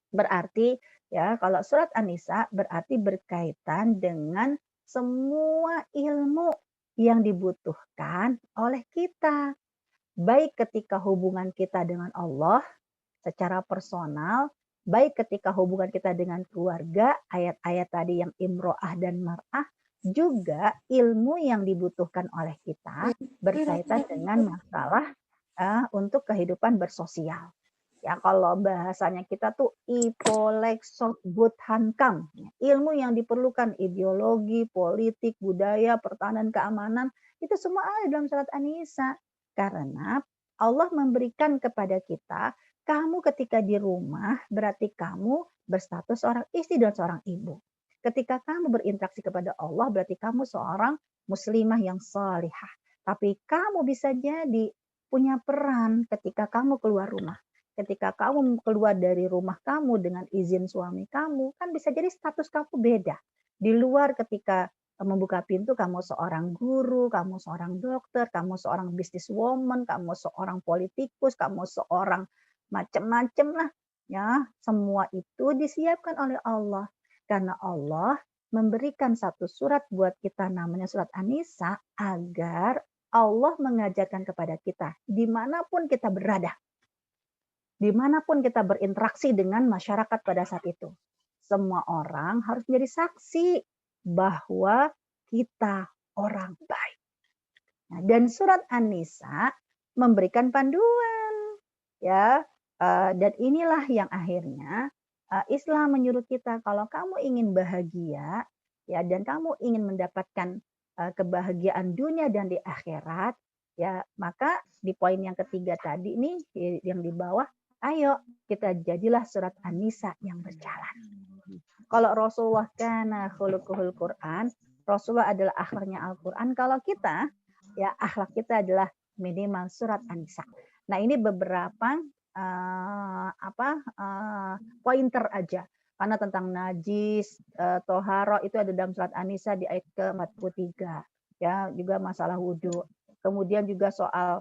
berarti, ya, kalau surat An-Nisa berarti berkaitan dengan semua ilmu yang dibutuhkan oleh kita. Baik ketika hubungan kita dengan Allah secara personal, baik ketika hubungan kita dengan keluarga, ayat-ayat tadi yang imro'ah dan mar'ah, juga ilmu yang dibutuhkan oleh kita berkaitan dengan masalah untuk kehidupan bersosial. Ya, kalau bahasanya kita tuh ipolexobut hankam, ilmu yang diperlukan ideologi, politik, budaya, pertahanan, keamanan, itu semua ada dalam surat An-Nisa. Karena Allah memberikan kepada kita, kamu ketika di rumah berarti kamu berstatus seorang istri dan seorang ibu. Ketika kamu berinteraksi kepada Allah berarti kamu seorang muslimah yang salihah. Tapi kamu bisa jadi punya peran ketika kamu keluar rumah. Ketika kamu keluar dari rumah kamu dengan izin suami kamu, kan bisa jadi status kamu beda. Di luar ketika membuka pintu, kamu seorang guru, kamu seorang dokter, kamu seorang businesswoman, kamu seorang politikus, kamu seorang macam-macam lah. Ya, semua itu disiapkan oleh Allah. Karena Allah memberikan satu surat buat kita namanya surat An-Nisa agar Allah mengajarkan kepada kita dimanapun kita berada. Dimanapun kita berinteraksi dengan masyarakat pada saat itu. Semua orang harus menjadi saksi bahwa kita orang baik. Nah, dan surat An-Nisa memberikan panduan, ya, dan inilah yang akhirnya Islam menyuruh kita kalau kamu ingin bahagia, ya, dan kamu ingin mendapatkan kebahagiaan dunia dan di akhirat, ya maka di poin yang ketiga tadi nih yang di bawah, ayo kita jadilah surat An-Nisa yang berjalan. Kalau Rasulullah kana khuluquhul Quran, Rasulullah adalah akhlaknya Al-Quran. Kalau kita, ya akhlak kita adalah minimal surat An-Nisa. Nah ini beberapa pointer aja. Karena tentang najis, toharo itu ada dalam surat An-Nisa di ayat ke-43. Ya, juga masalah wudhu. Kemudian juga soal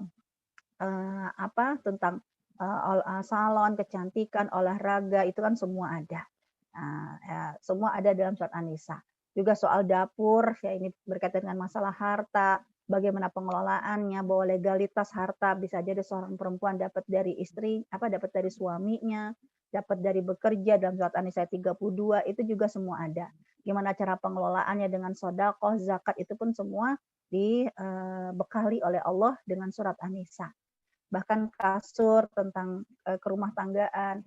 tentang salon, kecantikan, olahraga itu kan semua ada. Semua ada dalam surat An-Nisa. Juga soal dapur, ya ini berkaitan dengan masalah harta, bagaimana pengelolaannya, bahwa legalitas harta bisa jadi seorang perempuan dapat dari istri, dapat dari suaminya, dapat dari bekerja dalam surat An-Nisa 32 itu juga semua ada. Gimana cara pengelolaannya dengan sedekah, zakat itu pun semua dibekali oleh Allah dengan surat An-Nisa. Bahkan kasur tentang kerumah tanggaan,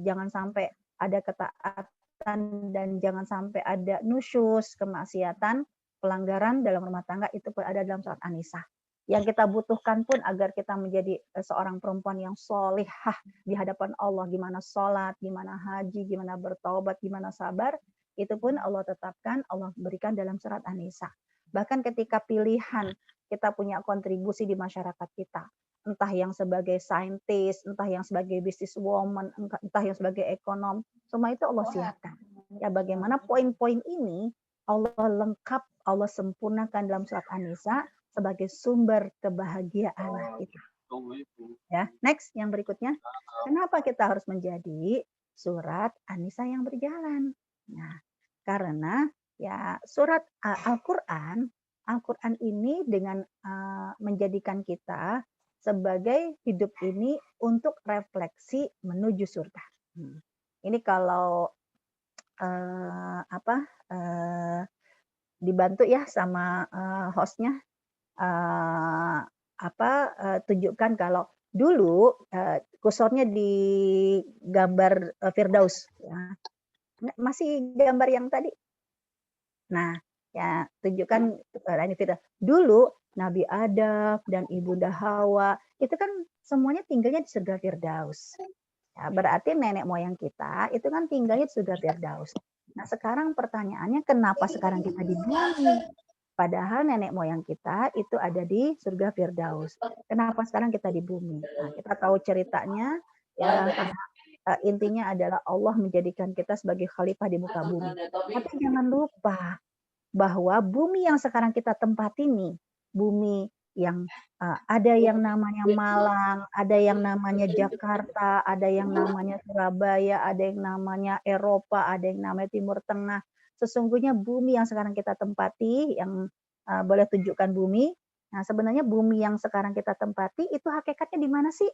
jangan sampai ada ketaatan dan jangan sampai ada nusyus, kemaksiatan, pelanggaran dalam rumah tangga itu pun ada dalam surat An-Nisa. Yang kita butuhkan pun agar kita menjadi seorang perempuan yang solihah di hadapan Allah, gimana sholat, gimana haji, gimana bertaubat, gimana sabar, itu pun Allah tetapkan, Allah berikan dalam surat An-Nisa. Bahkan ketika pilihan kita punya kontribusi di masyarakat kita, entah yang sebagai saintis, entah yang sebagai businesswoman, entah yang sebagai ekonom, semua itu Allah siapkan. Ya bagaimana poin-poin ini Allah lengkap, Allah sempurnakan dalam surat An-Nisa sebagai sumber kebahagiaan kita. Ya, next yang berikutnya. Kenapa kita harus menjadi surat An-Nisa yang berjalan? Nah, karena ya surat Al-Qur'an ini dengan menjadikan kita sebagai hidup ini untuk refleksi menuju surga. Ini kalau dibantu ya sama hostnya, tunjukkan kalau dulu kursornya di gambar Firdaus, ya. Masih gambar yang tadi. Nah, ya tunjukkan ini Firdaus. Dulu Nabi Adam dan Ibunda Hawa itu kan semuanya tinggalnya di surga Firdaus. Ya, berarti nenek moyang kita itu kan tinggalnya di surga Firdaus. Nah, sekarang pertanyaannya kenapa sekarang kita di bumi? Padahal nenek moyang kita itu ada di surga Firdaus. Kenapa sekarang kita di bumi? Nah, kita tahu ceritanya ya, intinya adalah Allah menjadikan kita sebagai khalifah di muka bumi. Tapi jangan lupa bahwa bumi yang sekarang kita tempati ini, bumi yang ada yang namanya Malang, ada yang namanya Jakarta, ada yang namanya Surabaya, ada yang namanya Eropa, ada yang namanya Timur Tengah. Sesungguhnya bumi yang sekarang kita tempati, yang boleh tunjukkan bumi. Nah, sebenarnya bumi yang sekarang kita tempati itu hakikatnya di mana sih?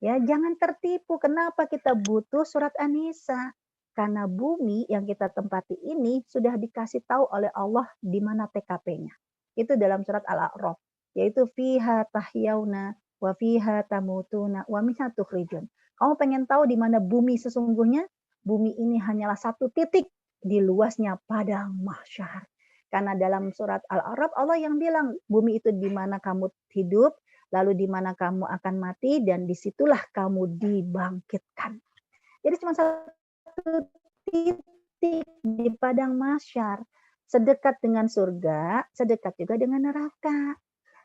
Ya, jangan tertipu. Kenapa kita butuh surat An-Nisa? Karena bumi yang kita tempati ini sudah dikasih tahu oleh Allah di mana TKP-nya. Itu dalam surat Al-A'raf, yaitu fiha tahyauna wa fiha tamutuna wa minha tukhrijun. Kamu pengen tahu di mana bumi sesungguhnya? Bumi ini hanyalah satu titik di luasnya padang mahsyar. Karena dalam surat Al-A'raf Allah yang bilang bumi itu di mana kamu hidup, lalu di mana kamu akan mati, dan disitulah kamu dibangkitkan. Jadi cuma satu titik di padang mahsyar, sedekat dengan surga, sedekat juga dengan neraka.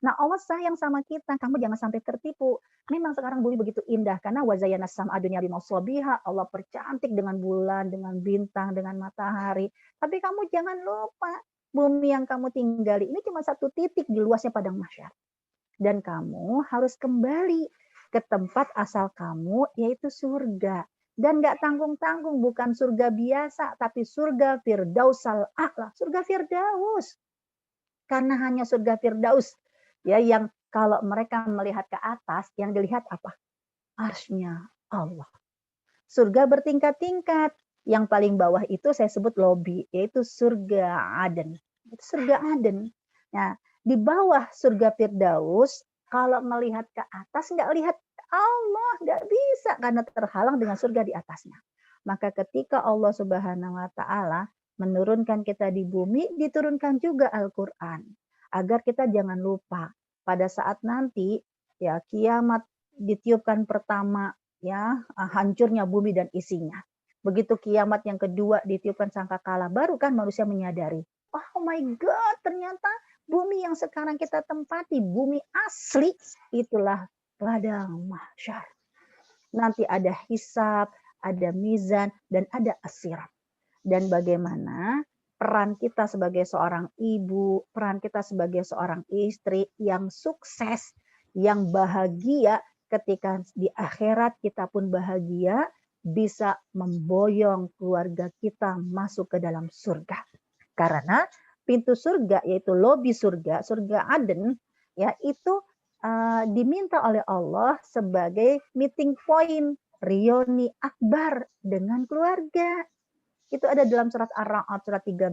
Nah, Allah sayang sama kita, kamu jangan sampai tertipu. Memang sekarang bumi begitu indah karena wazayana sam'a dunya bimasabiha, Allah percantik dengan bulan, dengan bintang, dengan matahari. Tapi kamu jangan lupa, bumi yang kamu tinggali ini cuma satu titik di luasnya padang mahsyar. Dan kamu harus kembali ke tempat asal kamu, yaitu surga. Dan nggak tanggung-tanggung, bukan surga biasa, tapi surga Firdausal A'la, surga Firdaus. Karena hanya surga Firdaus, ya, yang kalau mereka melihat ke atas, yang dilihat apa? Arsy-nya Allah. Surga bertingkat-tingkat. Yang paling bawah itu saya sebut lobi, yaitu surga Aden. Surga Aden. Nah, di bawah surga Firdaus, kalau melihat ke atas nggak lihat Allah, nggak bisa karena terhalang dengan surga di atasnya. Maka ketika Allah Subhanahu wa Ta'ala menurunkan kita di bumi, diturunkan juga Al-Quran. Agar kita jangan lupa pada saat nanti ya kiamat ditiupkan pertama, ya hancurnya bumi dan isinya. Begitu kiamat yang kedua ditiupkan sangkakala, baru kan manusia menyadari, oh my God, ternyata bumi yang sekarang kita tempati, bumi asli, itulah padang mahsyar. Nanti ada hisab, ada mizan, dan ada asirat. Dan bagaimana peran kita sebagai seorang ibu, peran kita sebagai seorang istri yang sukses, yang bahagia, ketika di akhirat kita pun bahagia, bisa memboyong keluarga kita masuk ke dalam surga. Karena pintu surga, yaitu lobi surga, surga Aden, ya itu diminta oleh Allah sebagai meeting point, reuni akbar dengan keluarga. Itu ada dalam surat Ar-Ra'd surat 13.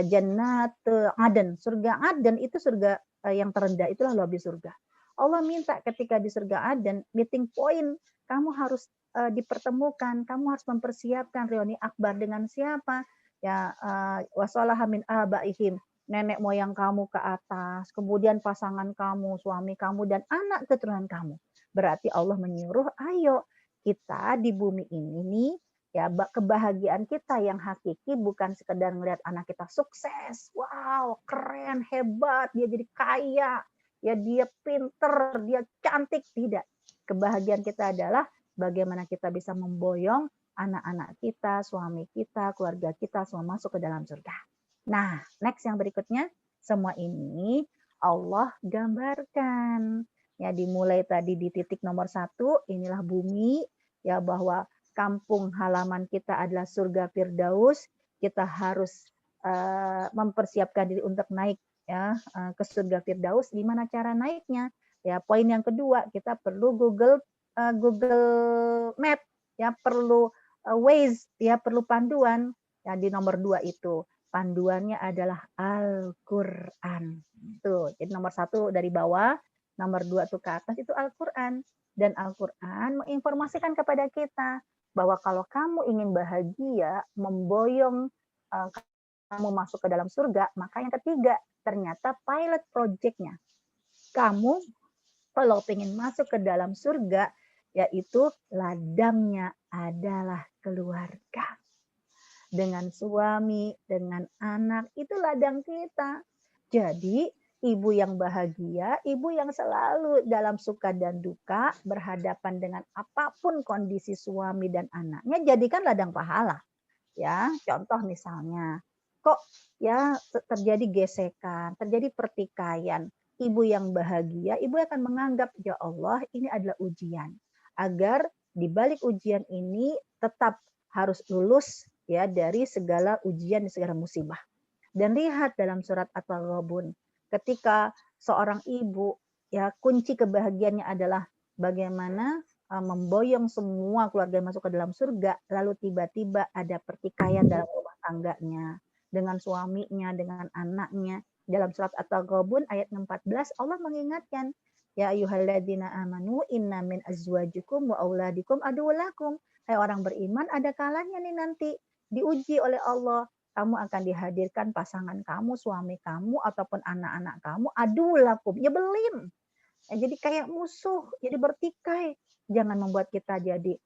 Jannat Aden, surga Aden itu surga yang terendah, itulah lobi surga. Allah minta ketika di surga Aden, meeting point, kamu harus dipertemukan, kamu harus mempersiapkan reuni akbar dengan siapa? Ya, wasalaha min abaihim, nenek moyang kamu ke atas, kemudian pasangan kamu, suami kamu, dan anak keturunan kamu. Berarti Allah menyuruh, ayo kita di bumi ini nih, ya kebahagiaan kita yang hakiki bukan sekedar melihat anak kita sukses, wow, keren, hebat, dia jadi kaya, ya dia pinter, dia cantik, tidak. Kebahagiaan kita adalah bagaimana kita bisa memboyong anak-anak kita, suami kita, keluarga kita semua masuk ke dalam surga. Nah, next yang berikutnya, semua ini Allah gambarkan. Ya, dimulai tadi di titik nomor 1, inilah bumi, ya bahwa kampung halaman kita adalah surga Firdaus. Kita harus mempersiapkan diri untuk naik ya ke surga Firdaus. Gimana cara naiknya? Ya, poin yang kedua, kita perlu Google Map, ya perlu Waze, ya perlu panduan. Ya, di nomor 2 itu panduannya adalah Al-Qur'an. Tuh, jadi nomor 1 dari bawah, nomor 2 tuh ke atas itu Al-Qur'an. Dan Al-Qur'an menginformasikan kepada kita bahwa kalau kamu ingin bahagia, memboyong kamu masuk ke dalam surga, maka yang ketiga, ternyata pilot project-nya. Kamu kalau ingin masuk ke dalam surga, yaitu ladangnya adalah keluarga. Dengan suami, dengan anak, itu ladang kita. Jadi, ibu yang bahagia, ibu yang selalu dalam suka dan duka, berhadapan dengan apapun kondisi suami dan anaknya, jadikan ladang pahala. Ya, contoh misalnya, kok ya terjadi gesekan, terjadi pertikaian, ibu yang bahagia, ibu akan menganggap, ya Allah, ini adalah ujian. Agar di balik ujian ini tetap harus lulus ya dari segala ujian dan segala musibah. Dan lihat dalam surat At-Taghabun, ketika seorang ibu ya kunci kebahagiaannya adalah bagaimana memboyong semua keluarga masuk ke dalam surga, lalu tiba-tiba ada pertikaian dalam rumah tangganya dengan suaminya, dengan anaknya. Dalam surat At-Taghabun ayat 14 Allah mengingatkan, ya ayyuhalladzina amanu inna min azwajikum wa auladikum aduwwalakum. Hai orang beriman, ada kalanya nih nanti diuji oleh Allah. Kamu akan dihadirkan pasangan kamu, suami kamu, ataupun anak-anak kamu, aduwwalakum, nyebelin. Ya, jadi kayak musuh, jadi bertikai. Jangan membuat kita jadi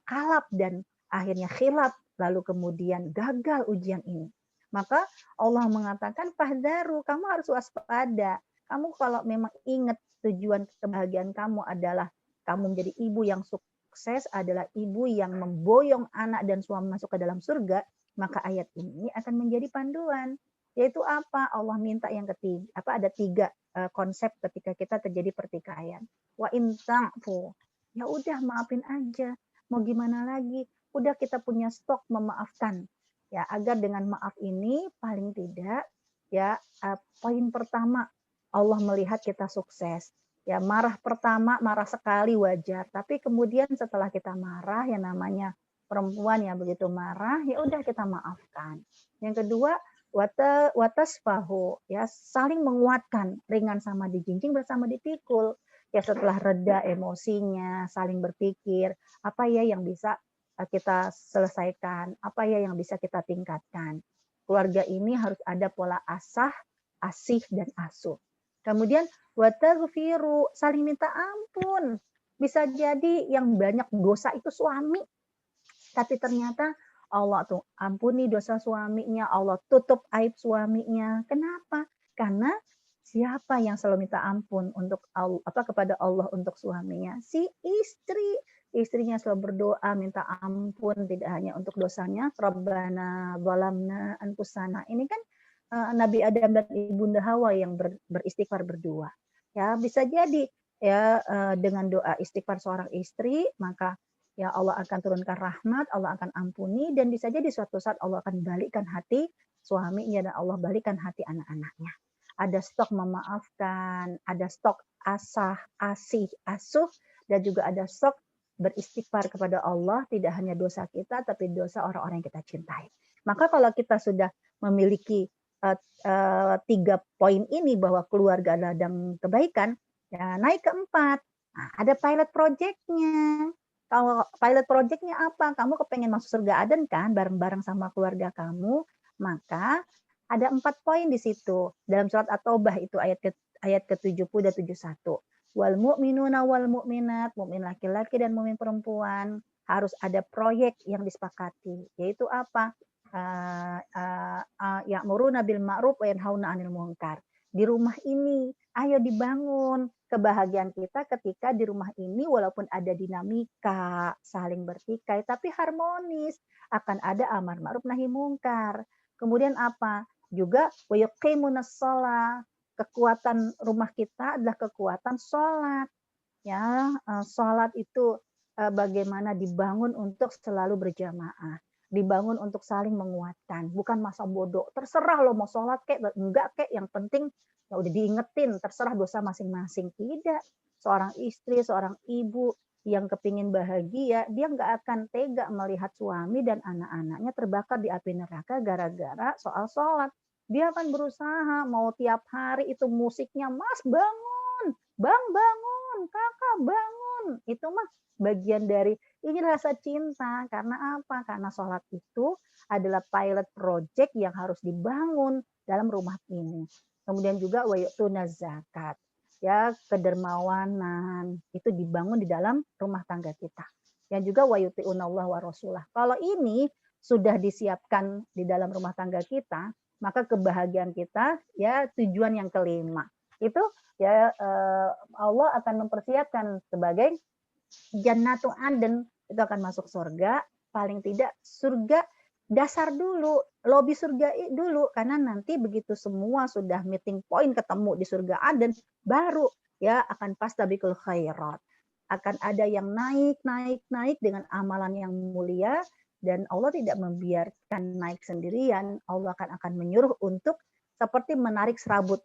kalap dan akhirnya khilaf, lalu kemudian gagal ujian ini. Maka Allah mengatakan, fahdharu, kamu harus waspada. Kamu kalau memang ingat tujuan kebahagiaan kamu adalah kamu menjadi ibu yang sukses, adalah ibu yang memboyong anak dan suami masuk ke dalam surga, maka ayat ini akan menjadi panduan. Yaitu apa? Allah minta yang ketiga, ada 3 konsep ketika kita terjadi pertikaian. Wa in ta'fu, ya udah maafin aja. Mau gimana lagi? Udah kita punya stok memaafkan. Ya, agar dengan maaf ini paling tidak ya poin pertama, Allah melihat kita sukses. Ya, marah pertama, marah sekali wajar, tapi kemudian setelah kita marah, yang namanya perempuan ya begitu marah, ya udah kita maafkan. Yang kedua, watasfahu, ya saling menguatkan, ringan sama dijinjing, bersama dipikul. Ya setelah reda emosinya, saling berpikir apa ya yang bisa kita selesaikan, apa ya yang bisa kita tingkatkan. Keluarga ini harus ada pola asah, asih, dan asuh. Kemudian wataghfiru, saling minta ampun. Bisa jadi yang banyak dosa itu suami, tapi ternyata Allah tuh ampuni dosa suaminya, Allah tutup aib suaminya. Kenapa? Karena siapa yang selalu minta ampun untuk Allah, kepada Allah untuk suaminya? Si istri. Istrinya selalu berdoa minta ampun tidak hanya untuk dosanya, Rabbana zalamna anfusana. Ini kan Nabi Adam dan Ibunda Hawa yang beristighfar berdua. Ya, bisa jadi ya dengan doa istighfar seorang istri, maka ya Allah akan turunkan rahmat, Allah akan ampuni, dan bisa jadi suatu saat Allah akan balikkan hati suaminya dan Allah balikkan hati anak-anaknya. Ada stok memaafkan, ada stok asah, asih, asuh, dan juga ada stok beristighfar kepada Allah, tidak hanya dosa kita, tapi dosa orang-orang yang kita cintai. Maka kalau kita sudah memiliki 3 poin ini bahwa keluarga ladang kebaikan, ya naik ke 4. Nah, ada pilot project-nya. Kalau pilot project-nya apa? Kamu kepengen masuk surga Aden kan, bareng-bareng sama keluarga kamu, maka ada 4 poin di situ. Dalam surat At-Taubah itu ayat ke-70 dan 71. Wal mu'minuna wal mu'minat, mu'min laki-laki dan mu'min perempuan, harus ada proyek yang disepakati. Yaitu apa? Ya'muruna bil ma'ruf wa yanhauna 'anil munkar. Di rumah ini, ayo dibangun kebahagiaan kita ketika di rumah ini walaupun ada dinamika, saling bertikai, tapi harmonis. Akan ada amar ma'ruf nahi mungkar. Kemudian apa? Juga wa yuqimunas shalah. Kekuatan rumah kita adalah kekuatan sholat. Ya, sholat itu bagaimana dibangun untuk selalu berjamaah. Dibangun untuk saling menguatkan, bukan masa bodoh. Terserah lo mau sholat kek, enggak kek, yang penting ya udah diingetin, terserah dosa masing-masing. Tidak. Seorang istri, seorang ibu yang kepingin bahagia, dia nggak akan tega melihat suami dan anak-anaknya terbakar di api neraka gara-gara soal sholat. Dia akan berusaha, mau tiap hari itu musiknya, Mas bangun, Bang bangun, Kakak bangun. Itu mah bagian dari ini rasa cinta. Karena apa? Karena sholat itu adalah pilot project yang harus dibangun dalam rumah ini. Kemudian juga wa yu'tuna zakat. Ya, kedermawanan itu dibangun di dalam rumah tangga kita. Dan juga wa yuti'unallah wa rasulah. Kalau ini sudah disiapkan di dalam rumah tangga kita, maka kebahagiaan kita ya tujuan yang kelima. Itu ya Allah akan mempersiapkan sebagai Jannatu Aden, itu akan masuk surga, paling tidak surga dasar dulu, lobi surga dulu, karena nanti begitu semua sudah meeting point ketemu di surga Aden, baru ya akan fastabiqul khairat. Akan ada yang naik dengan amalan yang mulia, dan Allah tidak membiarkan naik sendirian, Allah akan menyuruh untuk seperti menarik serabut,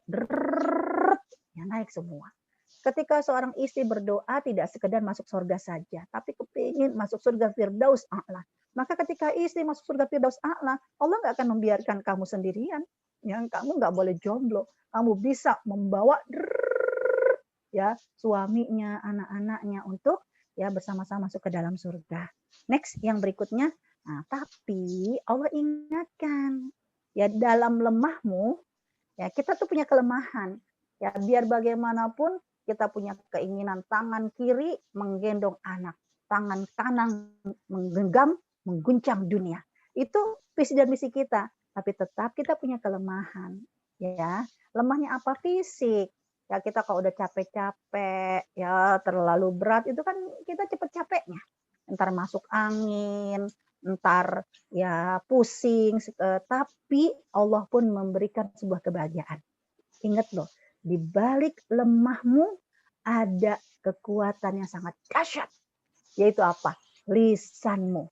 ya naik semua. Ketika seorang istri berdoa tidak sekedar masuk surga saja, tapi kepingin masuk surga Firdaus A'la. Maka ketika istri masuk surga Firdaus A'la, Allah nggak akan membiarkan kamu sendirian. Ya, kamu nggak boleh jomblo. Kamu bisa membawa ya suaminya, anak-anaknya untuk ya bersama-sama masuk ke dalam surga. Next, yang berikutnya. Nah, tapi Allah ingatkan ya dalam lemahmu, ya kita tuh punya kelemahan. Ya biar bagaimanapun kita punya keinginan tangan kiri menggendong anak, tangan kanan menggenggam, mengguncang dunia. Itu visi dan misi kita, tapi tetap kita punya kelemahan. Ya, lemahnya apa? Fisik. Ya kita kalau udah capek-capek, ya terlalu berat, itu kan kita cepet capeknya. Entar masuk angin, entar ya pusing, tapi Allah pun memberikan sebuah kebahagiaan. Ingat loh, di balik lemahmu ada kekuatan yang sangat dahsyat. Yaitu apa? Lisanmu.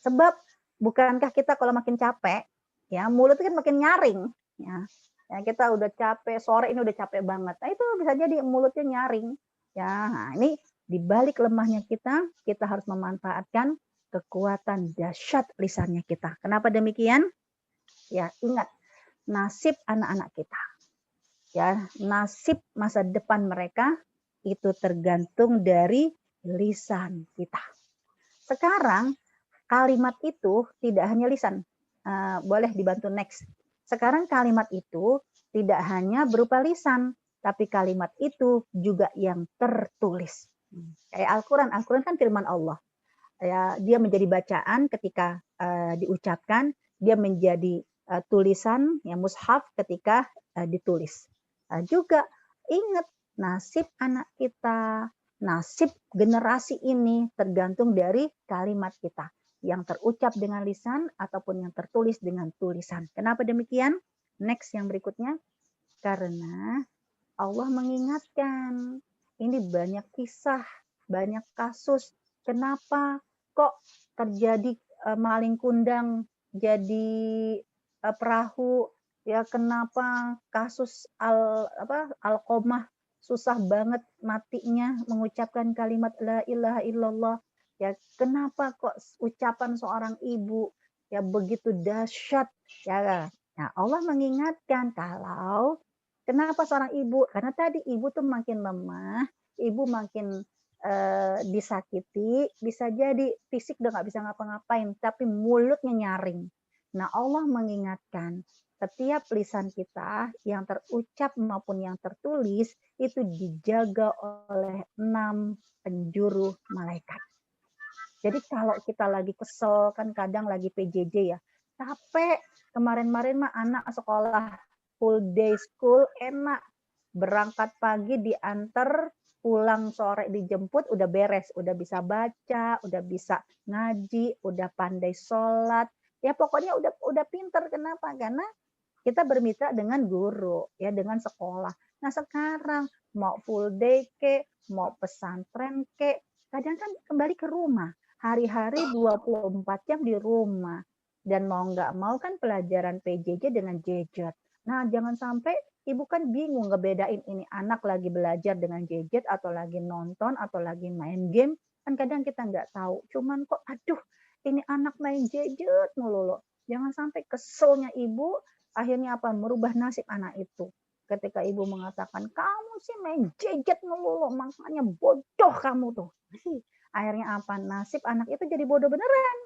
Sebab bukankah kita kalau makin capek, ya mulut kan makin nyaring. Ya, kita udah capek, sore ini udah capek banget. Nah itu bisa jadi mulutnya nyaring. Ya, nah, ini di balik lemahnya kita harus memanfaatkan kekuatan dahsyat lisannya kita. Kenapa demikian? Ya, ingat nasib anak-anak kita. Ya, nasib masa depan mereka itu tergantung dari lisan kita. Sekarang kalimat itu tidak hanya lisan. Boleh dibantu next. Sekarang kalimat itu tidak hanya berupa lisan, tapi kalimat itu juga yang tertulis. Kayak Al-Quran. Al-Quran kan firman Allah. Ya, dia menjadi bacaan ketika diucapkan, dia menjadi tulisan, ya mushaf ketika ditulis. Juga ingat nasib anak kita, nasib generasi ini tergantung dari kalimat kita yang terucap dengan lisan ataupun yang tertulis dengan tulisan. Kenapa demikian? Next yang berikutnya. Karena Allah mengingatkan. Ini banyak kisah, banyak kasus. Kenapa kok terjadi maling kundang jadi perahu? Ya kenapa kasus Alqomah susah banget matinya mengucapkan kalimat la ilaha illallah? Ya kenapa kok ucapan seorang ibu ya begitu dahsyat? Ya, nah Allah mengingatkan kalau kenapa seorang ibu? Karena tadi ibu tuh makin lemah, ibu makin disakiti, bisa jadi fisik udah nggak bisa ngapa-ngapain, tapi mulutnya nyaring. Nah Allah mengingatkan setiap lisan kita yang terucap maupun yang tertulis itu dijaga oleh 6 penjuru malaikat. Jadi kalau kita lagi kesel, kan kadang lagi PJJ ya, capek, kemarin-marin mah anak sekolah full day school enak, berangkat pagi diantar, pulang sore dijemput, udah beres, udah bisa baca, udah bisa ngaji, udah pandai sholat, ya pokoknya udah pinter. Kenapa? Karena kita bermitra dengan guru, ya dengan sekolah. Nah sekarang mau full day ke, mau pesantren ke, kadang kan kembali ke rumah. Hari-hari 24 jam di rumah. Dan mau nggak mau kan pelajaran PJJ dengan gadget. Nah jangan sampai ibu kan bingung ngebedain ini anak lagi belajar dengan gadget atau lagi nonton atau lagi main game. Kan kadang kita nggak tahu. Cuman kok aduh ini anak main gadget mulu. Jangan sampai keselnya ibu akhirnya apa? Merubah nasib anak itu. Ketika ibu mengatakan, kamu sih main gadget melulu, makanya bodoh kamu tuh. Akhirnya apa? Nasib anak itu jadi bodoh beneran.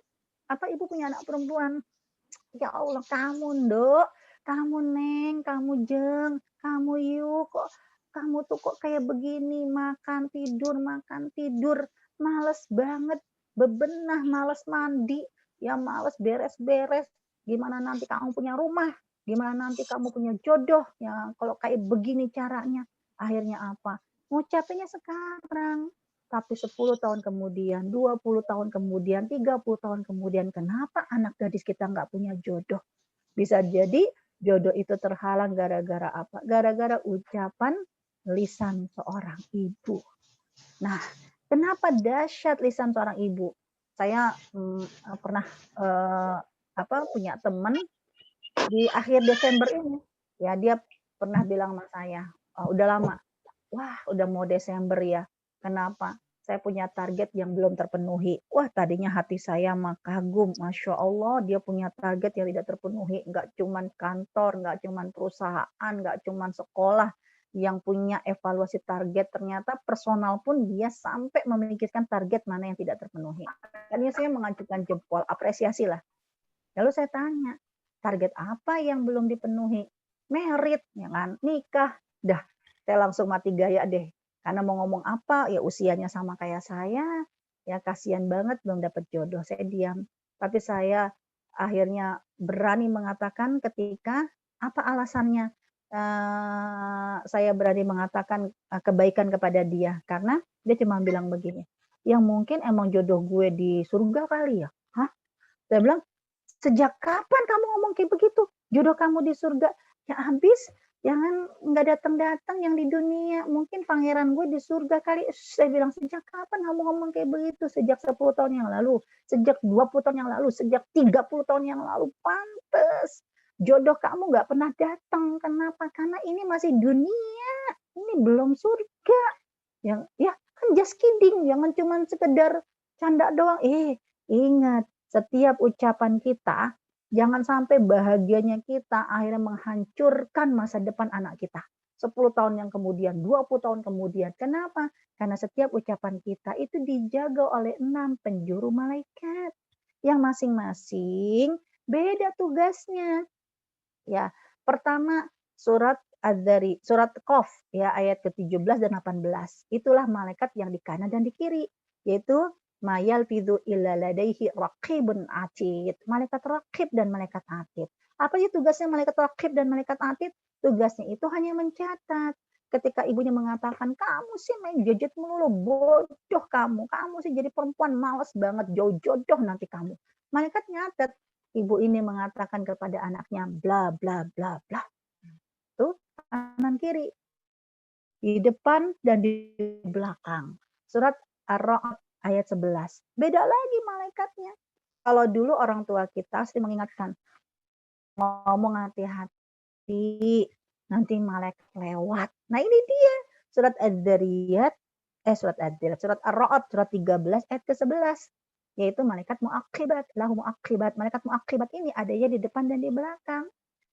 Apa ibu punya anak perempuan? Ya Allah, kamu Nduk, kamu Neng, kamu Jeng, kamu Yu, kok kamu tuh kok kayak begini, makan tidur, males banget, bebenah, males mandi, ya males beres-beres. Gimana nanti kamu punya rumah? Gimana nanti kamu punya jodoh? Ya kalau kayak begini caranya, akhirnya apa? Ngucapinnya sekarang. Tapi 10 tahun kemudian, 20 tahun kemudian, 30 tahun kemudian, kenapa anak gadis kita nggak punya jodoh? Bisa jadi jodoh itu terhalang gara-gara apa? Gara-gara ucapan lisan seorang ibu. Nah, kenapa dahsyat lisan seorang ibu? Saya pernah punya teman di akhir Desember ini. Ya, dia pernah bilang sama saya, udah lama, wah udah mau Desember ya. Kenapa? Saya punya target yang belum terpenuhi. Wah, tadinya hati saya mah kagum. Masya Allah, dia punya target yang tidak terpenuhi. Nggak cuman kantor, nggak cuman perusahaan, nggak cuman sekolah yang punya evaluasi target. Ternyata personal pun dia sampai memikirkan target mana yang tidak terpenuhi. Akhirnya saya mengajukan jempol, apresiasi lah. Lalu saya tanya, target apa yang belum dipenuhi? Merit, ya kan? Nikah. Dah, saya langsung mati gaya deh. Karena mau ngomong apa, ya usianya sama kayak saya, ya kasihan banget belum dapat jodoh. Saya diam. Tapi saya akhirnya berani mengatakan ketika apa alasannya saya berani mengatakan kebaikan kepada dia. Karena dia cuma bilang begini, yang mungkin emang jodoh gue di surga kali ya. Hah? Saya bilang, sejak kapan kamu ngomong kayak begitu? Jodoh kamu di surga. Ya habis, jangan nggak datang-datang yang di dunia. Mungkin pangeran gue di surga kali. Saya bilang, sejak kapan kamu ngomong kayak begitu? Sejak 10 tahun yang lalu, sejak 20 tahun yang lalu, sejak 30 tahun yang lalu. Pantes. Jodoh kamu nggak pernah datang. Kenapa? Karena ini masih dunia. Ini belum surga. Ya kan just kidding. Jangan cuma sekedar canda doang. Ingat. Setiap ucapan kita, jangan sampai bahagianya kita akhirnya menghancurkan masa depan anak kita. 10 tahun yang kemudian, 20 tahun kemudian. Kenapa? Karena setiap ucapan kita itu dijaga oleh 6 penjuru malaikat. yang masing-masing beda tugasnya. Ya, pertama surat surat Qaf ya ayat ke-17 dan 18. Itulah malaikat yang di kanan dan di kiri, yaitu mayal fidu illa ladaihi raqibun atid. Malaikat raqib dan malaikat atid. Apa sih tugasnya malaikat raqib dan malaikat atid? Tugasnya itu hanya mencatat. Ketika ibunya mengatakan, kamu sih main gadget mulu, bodoh kamu sih jadi perempuan malas banget, jauh jodoh nanti kamu. Malaikat nyatet, ibu ini mengatakan kepada anaknya bla bla bla bla. Tuh kanan kiri, di depan dan di belakang. Surat Ar-Ra'd ayat 11. Beda lagi malaikatnya. Kalau dulu orang tua kita sering mengingatkan, ngomong hati-hati, nanti malaikat lewat. Nah ini dia, surat Ad-Dariyat, surat Ar-Ra'd, surat 13 ayat ke-11. Yaitu malaikat mu'aqibat, lahu mu'aqibat. Malaikat mu'aqibat ini adanya di depan dan di belakang.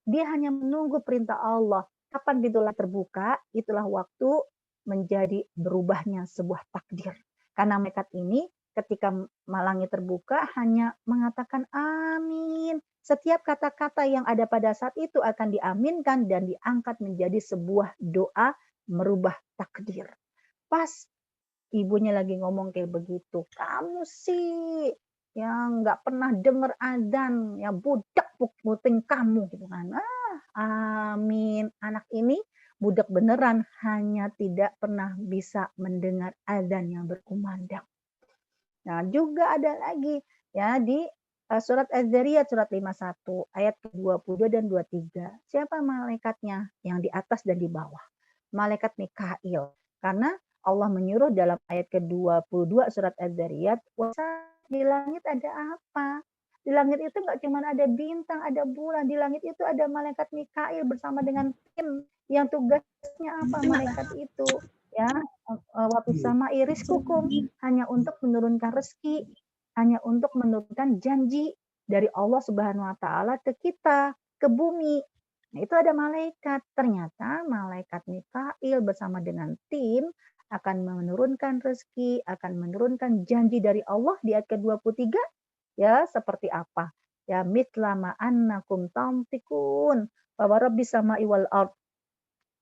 Dia hanya menunggu perintah Allah. Kapan pintulah terbuka, itulah waktu menjadi berubahnya sebuah takdir. Karena malaikat ini ketika langit terbuka hanya mengatakan amin. Setiap kata-kata yang ada pada saat itu akan diaminkan dan diangkat menjadi sebuah doa merubah takdir. Pas ibunya lagi ngomong kayak begitu, kamu sih yang nggak pernah denger adzan, ya budak puting kamu gitu kan. Amin. Anak ini budak beneran, hanya tidak pernah bisa mendengar adzan yang berkumandang. Nah, juga ada lagi ya di surat Az-Zariyat surat 51 ayat ke-22 dan 23. Siapa malaikatnya? Yang di atas dan di bawah. Malaikat Mikail. Karena Allah menyuruh dalam ayat ke-22 surat Az-Zariyat, di langit ada apa? Di langit itu nggak cuma ada bintang, ada bulan. Di langit itu ada malaikat Mikail bersama dengan tim yang tugasnya apa? Malaikat itu ya, waktu sama iris kukum hanya untuk menurunkan rezeki, hanya untuk menurunkan janji dari Allah Subhanahu wa taala ke kita, ke bumi. Nah, itu ada malaikat. Ternyata malaikat Mikail bersama dengan tim akan menurunkan rezeki, akan menurunkan janji dari Allah di ayat ke-23 ya seperti apa? Ya mitlama annakum tamtikun wa rabbis sama'i wal ard.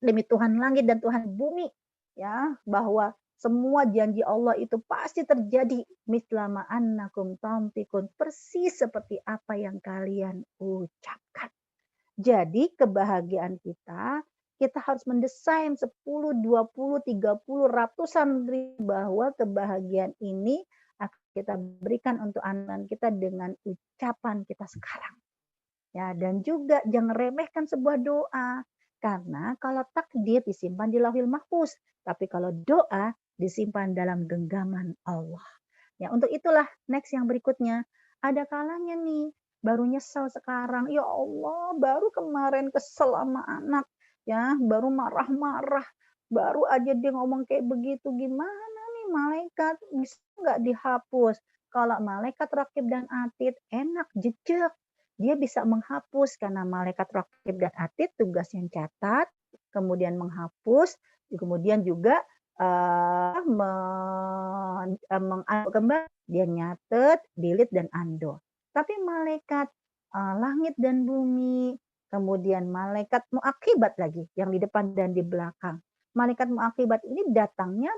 Demi Tuhan langit dan Tuhan bumi ya bahwa semua janji Allah itu pasti terjadi mitlama annakum tamtikun persis seperti apa yang kalian ucapkan. Jadi kebahagiaan kita harus mendesain 10, 20, 30, ratusan ribu bahwa kebahagiaan ini akan kita berikan untuk anak kita dengan ucapan kita sekarang. Ya, dan juga jangan remehkan sebuah doa. Karena kalau takdir disimpan di Lauhil Mahfuz, tapi kalau doa disimpan dalam genggaman Allah. Ya, untuk itulah next yang berikutnya, ada kalanya nih baru nyesel sekarang. Ya Allah, baru kemarin kesel sama anak, ya, baru marah-marah, baru aja dia ngomong kayak begitu. Gimana nih malaikat bisa nggak dihapus? Kalau malaikat Raqib dan Atid enak jejak. Dia bisa menghapus karena malaikat Raqib dan Atid tugasnya catat, kemudian menghapus, kemudian juga kembali dia nyatet, delete dan undo. Tapi malaikat langit dan bumi, kemudian malaikat muakibat lagi yang di depan dan di belakang. Malaikat muakibat ini datangnya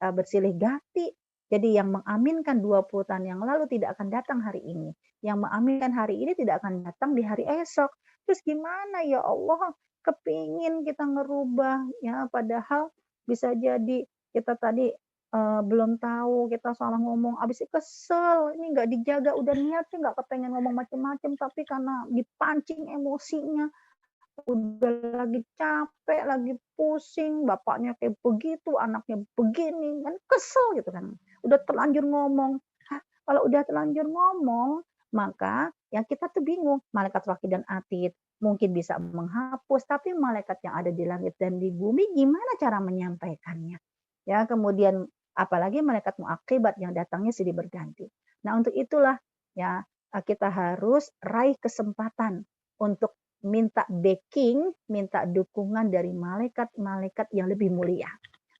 bersilih ganti. Jadi yang mengaminkan 20 tahun yang lalu tidak akan datang hari ini. Yang mengaminkan hari ini tidak akan datang di hari esok. Terus gimana ya Allah? Kepingin kita ngerubah ya, padahal bisa jadi kita tadi belum tahu, kita salah ngomong, abis itu kesel, ini nggak dijaga, udah niat sih nggak kepengen ngomong macem-macem, tapi karena dipancing emosinya, udah lagi capek, lagi pusing, bapaknya kayak begitu, anaknya begini, kan kesel gitu kan, udah terlanjur ngomong. Kalau udah terlanjur ngomong, maka yang kita tuh bingung, malaikat Raqib dan Atid mungkin bisa menghapus, tapi malaikat yang ada di langit dan di bumi gimana cara menyampaikannya? Ya, kemudian apalagi malaikat muakibat yang datangnya silih berganti. Nah, untuk itulah ya kita harus raih kesempatan untuk minta backing, minta dukungan dari malaikat-malaikat yang lebih mulia.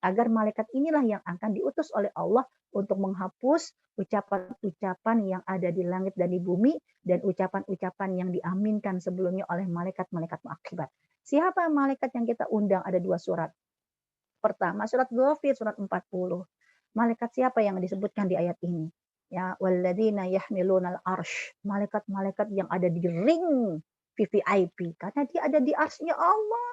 agar malaikat inilah yang akan diutus oleh Allah untuk menghapus ucapan-ucapan yang ada di langit dan di bumi dan ucapan-ucapan yang diaminkan sebelumnya oleh malaikat-malaikat muaqibat. Siapa malaikat yang kita undang? Ada 2 surat. Pertama surat Ghafir surat 40. Malaikat siapa yang disebutkan di ayat ini? Ya, walladzina yahmilunal arsh. Malaikat-malaikat yang ada di ring VVIP karena dia ada di arsy-nya Allah.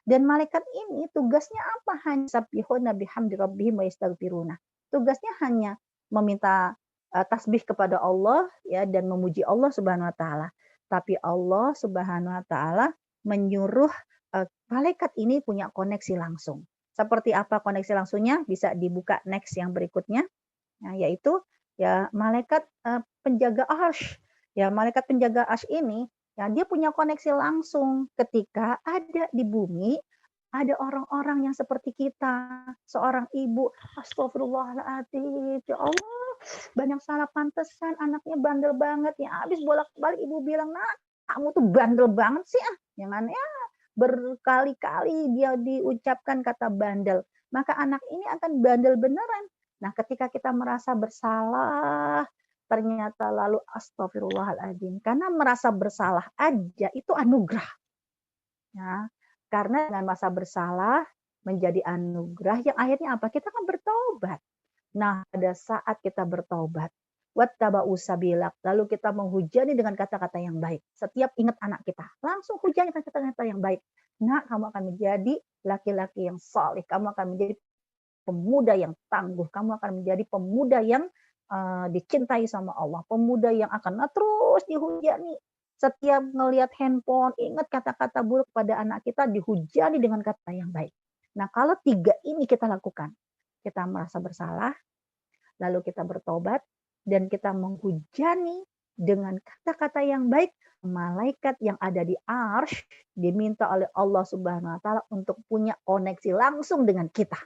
Dan malaikat ini tugasnya apa? Hanya sabbihuna bihamdi rabbihim wa yastaghfiruna. Tugasnya hanya meminta tasbih kepada Allah ya dan memuji Allah Subhanahu wa taala. Tapi Allah Subhanahu wa taala menyuruh malaikat ini punya koneksi langsung. Seperti apa koneksi langsungnya? Bisa dibuka next yang berikutnya. Nah, yaitu ya malaikat penjaga arsy. Ya, malaikat penjaga arsy ini ya dia punya koneksi langsung ketika ada di bumi ada orang-orang yang seperti kita, seorang ibu, astagfirullahaladzim, ya Allah, banyak salah pantesan, anaknya bandel banget, ya habis bolak-balik ibu bilang, nah kamu tuh bandel banget sih, jangan ya berkali-kali dia diucapkan kata bandel, maka anak ini akan bandel beneran. Nah, ketika kita merasa bersalah, ternyata lalu astagfirullahaladzim. Karena merasa bersalah aja itu anugerah. Ya, karena dengan merasa bersalah menjadi anugerah yang akhirnya apa? Kita kan bertobat. Nah, pada saat kita bertobat, wattaba'u sabilak, lalu kita menghujani dengan kata-kata yang baik. Setiap ingat anak kita, langsung hujani dengan kata-kata yang baik. Nah, kamu akan menjadi laki-laki yang saleh, kamu akan menjadi pemuda yang tangguh, kamu akan menjadi pemuda yang dicintai sama Allah, pemuda yang akan terus dihujani. Setiap ngelihat handphone, ingat kata-kata buruk pada anak kita, dihujani dengan kata yang baik. Nah, kalau 3 ini kita lakukan, kita merasa bersalah, lalu kita bertobat, dan kita menghujani dengan kata-kata yang baik, malaikat yang ada di arsy diminta oleh Allah Subhanahu wa taala untuk punya koneksi langsung dengan kita.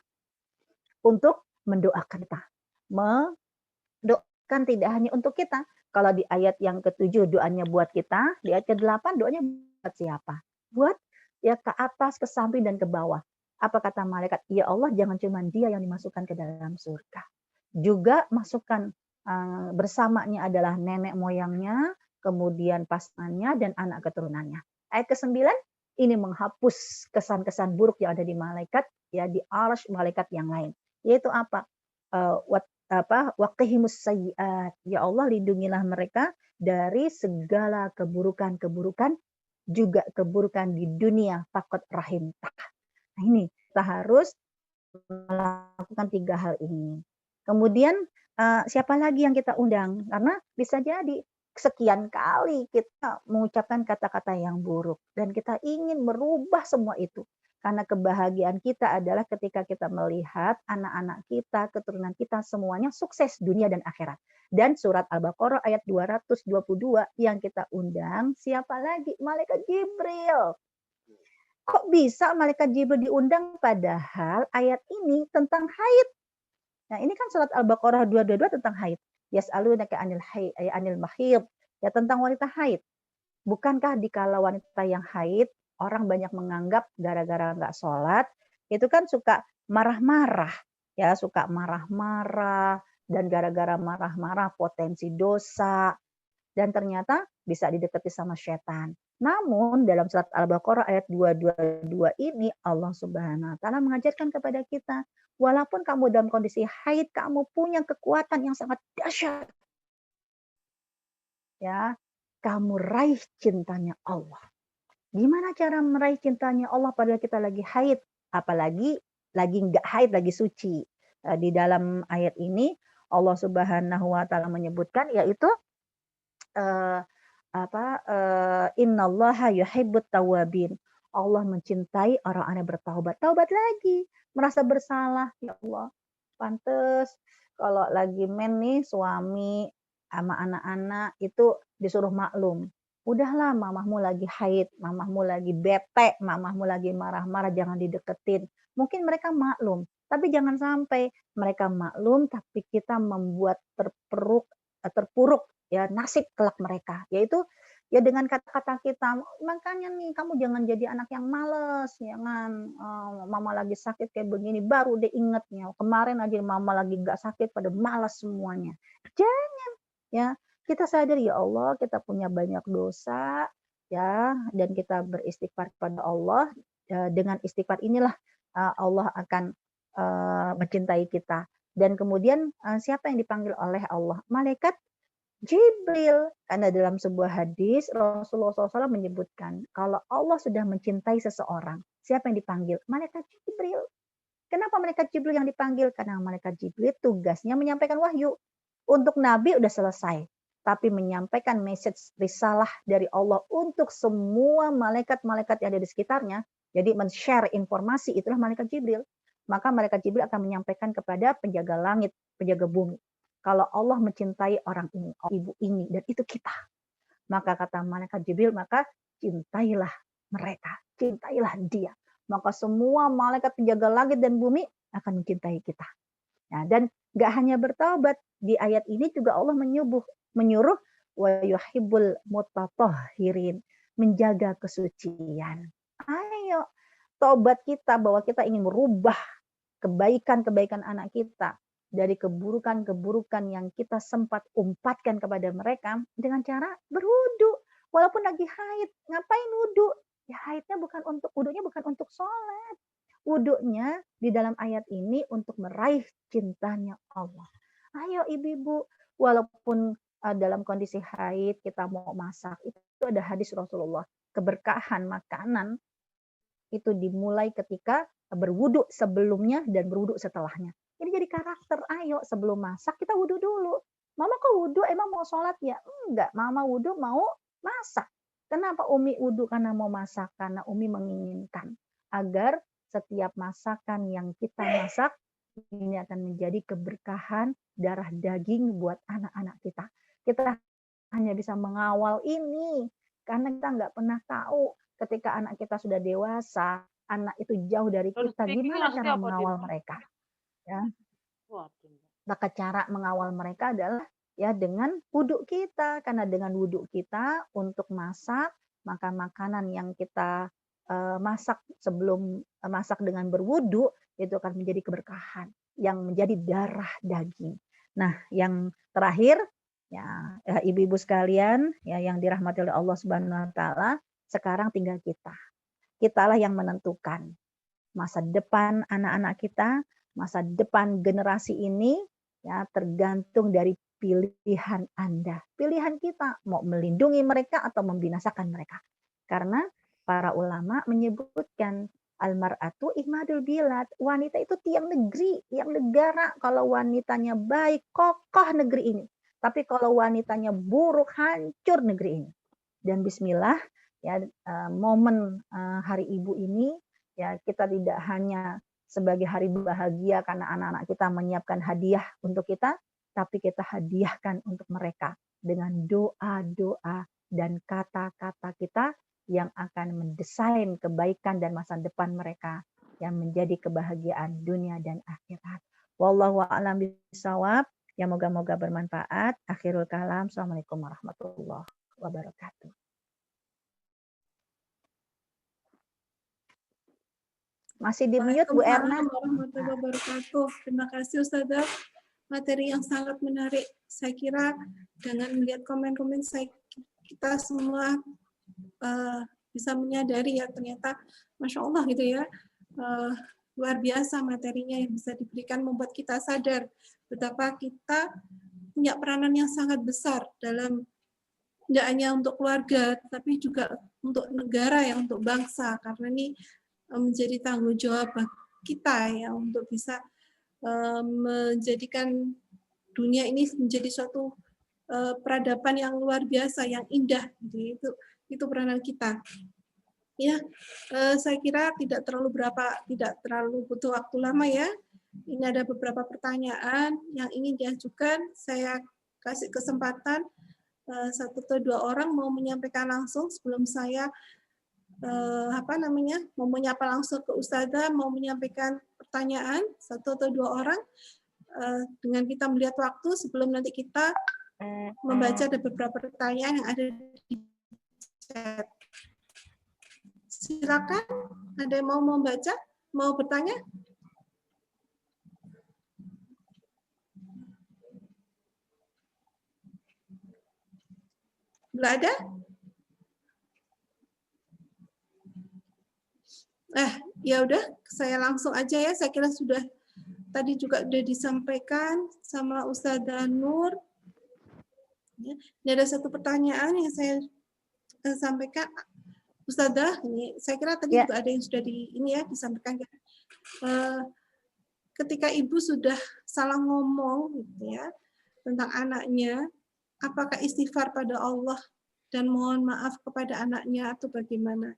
Untuk mendoakan kita. Mendoakan tidak hanya untuk kita. Kalau di ayat yang ke-7 doanya buat kita, di ayat ke-8 doanya buat siapa? Buat ya ke atas, ke samping, dan ke bawah. Apa kata malaikat? Ya Allah, jangan cuma dia yang dimasukkan ke dalam surga. Juga masukkan bersamanya adalah nenek moyangnya, kemudian pasangannya, dan anak keturunannya. Ayat ke-9, ini menghapus kesan-kesan buruk yang ada di malaikat, ya di arsy malaikat yang lain. Yaitu apa? Waqihimus sayyiat. Ya Allah, lindungilah mereka dari segala keburukan-keburukan, juga keburukan di dunia, faqad rahimtah. Nah, ini kita harus melakukan 3 hal ini. Kemudian siapa lagi yang kita undang? Karena bisa jadi sekian kali kita mengucapkan kata-kata yang buruk dan kita ingin merubah semua itu. Karena kebahagiaan kita adalah ketika kita melihat anak-anak kita, keturunan kita semuanya sukses dunia dan akhirat. Dan surat Al-Baqarah ayat 222 yang kita undang, siapa lagi? Malaikat Jibril. Kok bisa malaikat Jibril diundang padahal ayat ini tentang haid? Nah, ini kan surat Al-Baqarah 222 tentang haid. Yas'alunaka anil mahid. Ya, tentang wanita haid. Bukankah dikala wanita yang haid, orang banyak menganggap gara-gara nggak sholat, itu kan suka marah-marah. Ya, suka marah-marah, dan gara-gara marah-marah potensi dosa. Dan ternyata bisa didekati sama setan. Namun dalam surat Al-Baqarah ayat 222 ini Allah Subhanahu wa taala mengajarkan kepada kita, walaupun kamu dalam kondisi haid, kamu punya kekuatan yang sangat dahsyat. Ya, kamu raih cintanya Allah. Gimana cara meraih cintanya Allah padahal kita lagi haid, apalagi lagi nggak haid, lagi suci. Di dalam ayat ini Allah Subhanahu wa taala menyebutkan yaitu innallaha yuhibbut tawwabin. Allah mencintai orang-orang yang bertaubat. Taubat lagi, merasa bersalah, ya Allah. Pantes kalau lagi nih suami sama anak-anak itu disuruh maklum. Udahlah, mamahmu lagi haid, mamahmu lagi bete, mamahmu lagi marah-marah, jangan dideketin. Mungkin mereka maklum, tapi jangan sampai mereka maklum tapi kita membuat terpuruk ya nasib kelak mereka, yaitu Ya dengan kata-kata kita, makanya nih kamu jangan jadi anak yang males, jangan mama lagi sakit kayak begini baru deh ingetnya. Kemarin aja mama lagi nggak sakit pada malas semuanya. Jangan ya, kita sadar ya Allah kita punya banyak dosa ya dan kita beristighfar kepada Allah. Dengan istighfar inilah Allah akan mencintai kita. Dan kemudian siapa yang dipanggil oleh Allah? Malaikat Jibril. Karena dalam sebuah hadis Rasulullah SAW menyebutkan kalau Allah sudah mencintai seseorang, siapa yang dipanggil? Malaikat Jibril. Kenapa malaikat Jibril yang dipanggil? Karena malaikat Jibril tugasnya menyampaikan wahyu. Untuk Nabi udah selesai. Tapi menyampaikan message risalah dari Allah untuk semua malaikat-malaikat yang ada di sekitarnya. Jadi men-share informasi itulah malaikat Jibril. Maka malaikat Jibril akan menyampaikan kepada penjaga langit, penjaga bumi. Kalau Allah mencintai orang ini, ibu ini, dan itu kita. Maka kata malaikat Jibril, maka cintailah mereka. Cintailah dia. Maka semua malaikat penjaga langit dan bumi akan mencintai kita. Nah, dan gak hanya bertaubat. Di ayat ini juga Allah menyuruh wa yuhibbul mutatahhirin, menjaga kesucian. Ayo, taubat kita bahwa kita ingin merubah kebaikan-kebaikan anak kita dari keburukan-keburukan yang kita sempat umpatkan kepada mereka dengan cara berwudu. Walaupun lagi haid, ngapain wudu? Ya haidnya wudunya bukan untuk sholat. Wudunya di dalam ayat ini untuk meraih cintanya Allah. Ayo ibu-ibu, walaupun dalam kondisi haid kita mau masak, itu ada hadis Rasulullah. Keberkahan makanan itu dimulai ketika berwudu sebelumnya dan berwudu setelahnya. Ini jadi karakter, ayo sebelum masak kita wudu dulu. Mama kok wudu emang mau sholat ya? Enggak, mama wudu mau masak. Kenapa Umi wudu? Karena mau masak, karena Umi menginginkan agar setiap masakan yang kita masak ini akan menjadi keberkahan darah daging buat anak-anak kita. Kita hanya bisa mengawal ini karena kita nggak pernah tahu ketika anak kita sudah dewasa, anak itu jauh dari kita, gimana cara mengawal mereka? Ya. Maka cara mengawal mereka adalah ya dengan wudhu kita, karena dengan wudhu kita untuk masak, maka makanan yang kita masak sebelum masak dengan berwudhu itu akan menjadi keberkahan yang menjadi darah daging. Nah, yang terakhir ya ibu-ibu sekalian ya yang dirahmati oleh Allah Subhanahu wa taala, sekarang tinggal kita. Kitalah yang menentukan masa depan anak-anak kita, masa depan generasi ini ya tergantung dari pilihan Anda. Pilihan kita mau melindungi mereka atau membinasakan mereka. Karena para ulama menyebutkan almar'atu imadul bilad, wanita itu tiang negeri, tiang negara. Kalau wanitanya baik, kokoh negeri ini. Tapi kalau wanitanya buruk, hancur negeri ini. Dan bismillah ya momen Hari Ibu ini ya kita tidak hanya sebagai hari bahagia karena anak-anak kita menyiapkan hadiah untuk kita, tapi kita hadiahkan untuk mereka dengan doa-doa dan kata-kata kita yang akan mendesain kebaikan dan masa depan mereka yang menjadi kebahagiaan dunia dan akhirat. Wallahu a'lam bishawab. Ya moga-moga bermanfaat. Akhirul kalam. Assalamualaikum warahmatullahi wabarakatuh. Masih di mute Bu Erna. Warahmatullahi wabarakatuh. Terima kasih Ustazah. Materi yang sangat menarik. Saya kira dengan melihat komen-komen kita semua bisa menyadari ya ternyata Masya Allah gitu ya. Luar biasa materinya yang bisa diberikan membuat kita sadar betapa kita punya peranan yang sangat besar dalam tidak hanya untuk keluarga, tapi juga untuk negara, yang untuk bangsa. Karena ini menjadi tanggung jawab kita ya untuk bisa menjadikan dunia ini menjadi suatu peradaban yang luar biasa, yang indah. Itu peranan kita. Ya, saya kira tidak terlalu butuh waktu lama ya. Ini ada beberapa pertanyaan yang ingin diajukan. Saya kasih kesempatan satu atau dua orang mau menyampaikan langsung sebelum saya mau menyapa langsung ke Ustazah, mau menyampaikan pertanyaan satu atau dua orang. Dengan kita melihat waktu sebelum nanti kita membaca ada beberapa pertanyaan yang ada di chat. Silakan, ada yang mau membaca, mau bertanya? Belum ada? Ya udah, saya langsung aja ya. Saya kira sudah tadi juga sudah disampaikan sama Ustazah Nur. Ya, ini ada satu pertanyaan yang saya sampaikan, Ustazah. Ini saya kira tadi juga ada yang sudah disampaikan. Ketika ibu sudah salah ngomong, gitu ya, tentang anaknya, apakah istighfar pada Allah dan mohon maaf kepada anaknya atau bagaimana?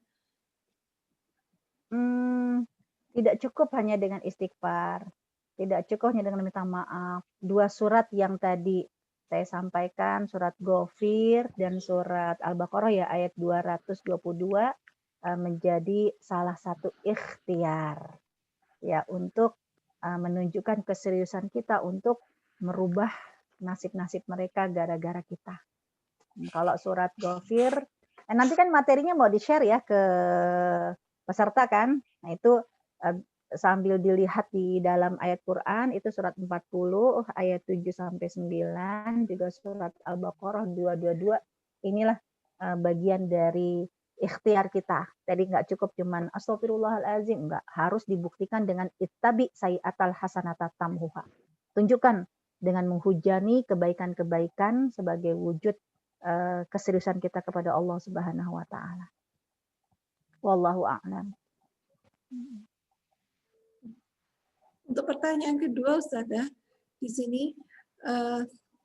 Tidak cukup hanya dengan istighfar, tidak cukup hanya dengan minta maaf. Dua surat yang tadi saya sampaikan, surat Ghafir dan surat Al-Baqarah ya ayat 222 menjadi salah satu ikhtiar ya untuk menunjukkan keseriusan kita untuk merubah nasib-nasib mereka gara-gara kita. Kalau surat Ghafir, nanti kan materinya mau di-share ya ke peserta kan. Nah itu sambil dilihat di dalam ayat Quran itu surat 40 ayat 7 sampai 9, juga surat Al-Baqarah 222. Inilah bagian dari ikhtiar kita. Jadi nggak cukup cuman astagfirullahalazim, enggak, harus dibuktikan dengan ittabi sayyi'atal hasanata tamhuha. Tunjukkan dengan menghujani kebaikan-kebaikan sebagai wujud keseriusan kita kepada Allah Subhanahu wa taala. Wallahu a'lam. Untuk pertanyaan kedua, Ustazah, di sini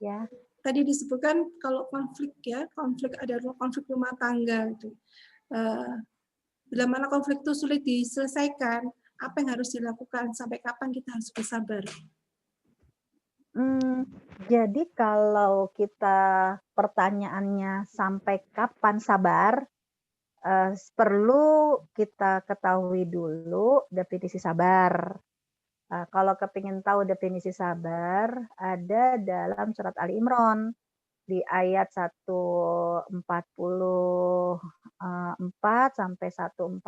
Ya. tadi disebutkan kalau konflik adalah konflik rumah tangga. Gitu. Bila mana konflik itu sulit diselesaikan, apa yang harus dilakukan? Sampai kapan kita harus bersabar? Jadi kalau kita pertanyaannya sampai kapan sabar, perlu kita ketahui dulu definisi sabar. Kalau kepingin tahu definisi sabar, ada dalam surat Ali Imran di ayat 144 sampai 146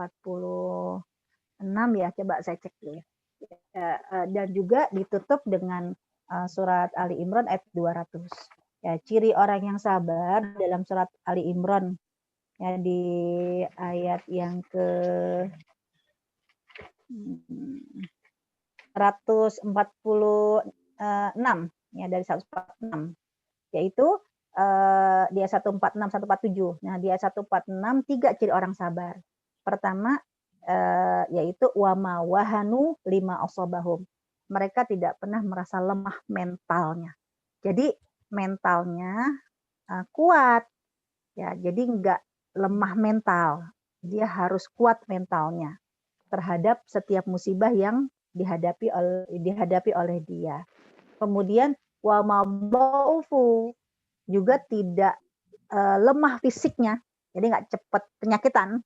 ya, coba saya cek dulu ya. Dan juga ditutup dengan surat Ali Imran ayat 200. Ya, ciri orang yang sabar dalam surat Ali Imran ya di ayat yang ke 146 ya, dari 146, yaitu di ayat 146 147. Nah, di ayat 146 3 ciri orang sabar. Pertama yaitu wama wahanu lima asobahum. Mereka tidak pernah merasa lemah mentalnya. Jadi mentalnya kuat ya. Jadi enggak lemah mental. Dia harus kuat mentalnya terhadap setiap musibah yang dihadapi oleh dia. Kemudian wa mabaufu, juga tidak lemah fisiknya. Jadi enggak cepat penyakitan.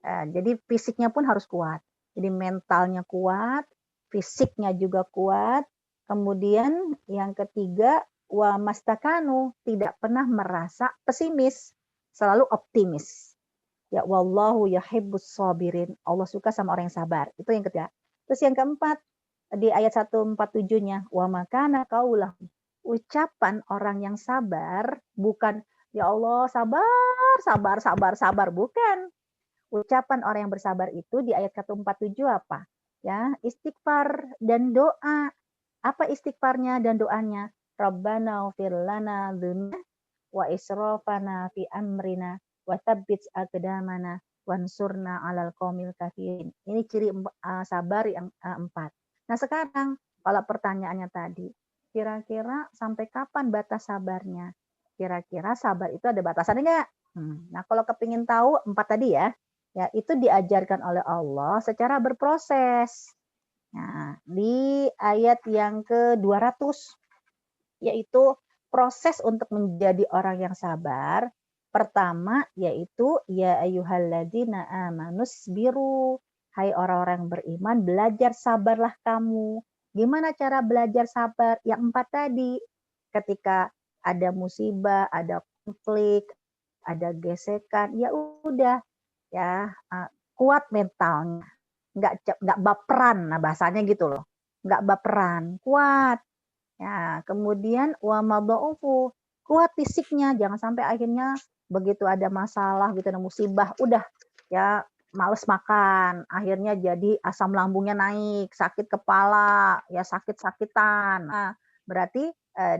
Jadi fisiknya pun harus kuat. Jadi mentalnya kuat, fisiknya juga kuat. Kemudian yang ketiga, wa mastakanu, tidak pernah merasa pesimis, selalu optimis. Ya wallahu yuhibbus sabirin. Allah suka sama orang yang sabar. Itu yang ketiga. Terus yang keempat, di ayat 147-nya, wa makana qaulahum. Ucapan orang yang sabar bukan ya Allah sabar, bukan. Ucapan orang yang bersabar itu di ayat 147 apa? Ya, istighfar dan doa. Apa istighfarnya dan doanya? Rabbana ighfir lana dzunubana wa israfana fi amrina wa tsabbit aqdamana wansurna 'alal qaumil kafirin. Ini ciri sabar yang 4. Nah, sekarang kalau pertanyaannya tadi, kira-kira sampai kapan batas sabarnya? Kira-kira sabar itu ada batasannya enggak? Nah, kalau kepingin tahu 4 tadi ya, itu diajarkan oleh Allah secara berproses. Nah, di ayat yang ke-200, yaitu proses untuk menjadi orang yang sabar. Pertama, yaitu ya ayyuhalladzina amanus biru. Hai orang-orang beriman, belajar sabarlah kamu. Gimana cara belajar sabar? Yang 4 tadi. Ketika ada musibah, ada konflik, ada gesekan, ya udah ya kuat mentalnya, nggak baperan, nah bahasanya gitu loh, nggak baperan, kuat. Ya, kemudian wa madaufu, kuat fisiknya, jangan sampai akhirnya begitu ada masalah gitu, ada musibah, udah ya males makan, akhirnya jadi asam lambungnya naik, sakit kepala, ya sakit-sakitan. Nah, berarti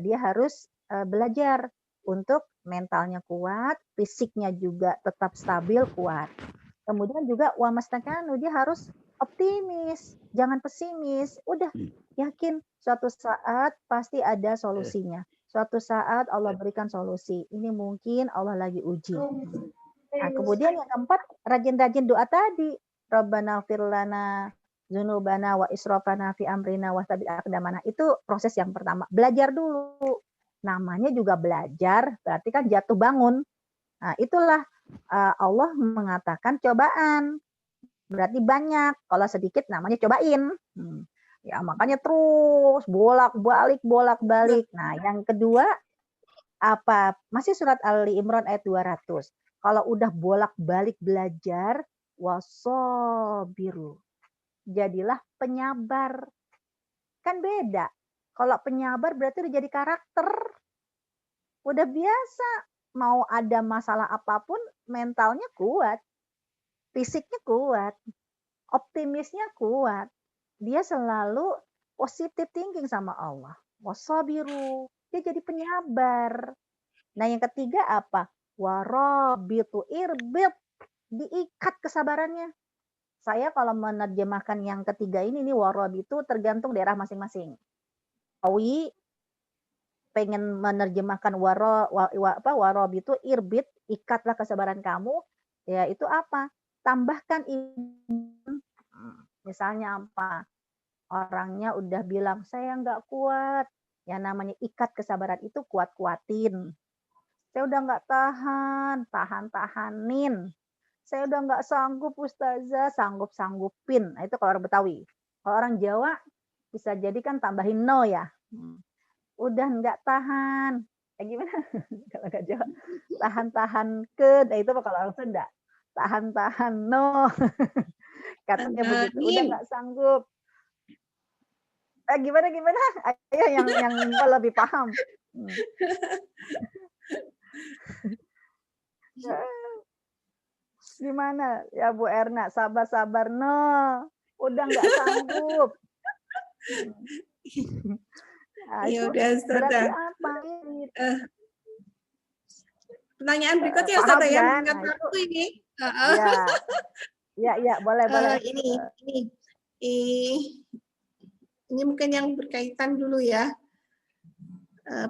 dia harus belajar untuk mentalnya kuat, fisiknya juga tetap stabil, kuat. Kemudian juga wa mastakanu, dia harus optimis, jangan pesimis. Udah yakin suatu saat pasti ada solusinya. Suatu saat Allah berikan solusi. Ini mungkin Allah lagi uji. Nah, kemudian yang keempat, rajin-rajin doa tadi. Rabbana firlana dzunubana wa israfana fi amrina wa tsabbit aqdamana. Itu proses yang pertama. Belajar dulu. Namanya juga belajar, berarti kan jatuh bangun. Nah, itulah Allah mengatakan cobaan. Berarti banyak. Kalau sedikit namanya cobain. Ya, makanya terus bolak-balik. Nah, yang kedua apa? Masih surat Ali Imran ayat 200. Kalau udah bolak-balik belajar, wasobiru. Jadilah penyabar. Kan beda. Kalau penyabar berarti udah jadi karakter. Udah biasa. Mau ada masalah apapun, mentalnya kuat. Fisiknya kuat. Optimisnya kuat. Dia selalu positive thinking sama Allah. Wasabiru. Dia jadi penyabar. Nah, yang ketiga apa? Warabitu irbit. Diikat kesabarannya. Saya kalau menerjemahkan yang ketiga ini, warabitu tergantung daerah masing-masing. Awi pengen menerjemahkan warabitu irbit, ikatlah kesabaran kamu. Ya, itu apa? Tambahkan iman. Misalnya apa? Orangnya udah bilang, saya nggak kuat. Ya namanya ikat kesabaran itu kuat-kuatin. Saya udah nggak tahan-tahanin. Saya udah nggak sanggup Ustazah, sanggup-sanggupin. Nah, itu kalau orang Betawi. Kalau orang Jawa, bisa jadi kan tambahin no ya. Udah nggak tahan. Gimana? Kalau nggak Jawa. Tahan-tahan ke, nah itu kalau orang Sunda. Tahan-tahan no. Katanya begitu. Udah nggak sanggup. Gimana? Ayo yang lebih paham. Gimana ya Bu Erna? Sabar no. Udah nggak sanggup. Nah, Ya itu udah, berarti Ustazah. apa? Pertanyaan berikutnya Paham Ustazah yang kan? ingat Nah, aku ini. Ya, boleh. Ini mungkin yang berkaitan dulu ya.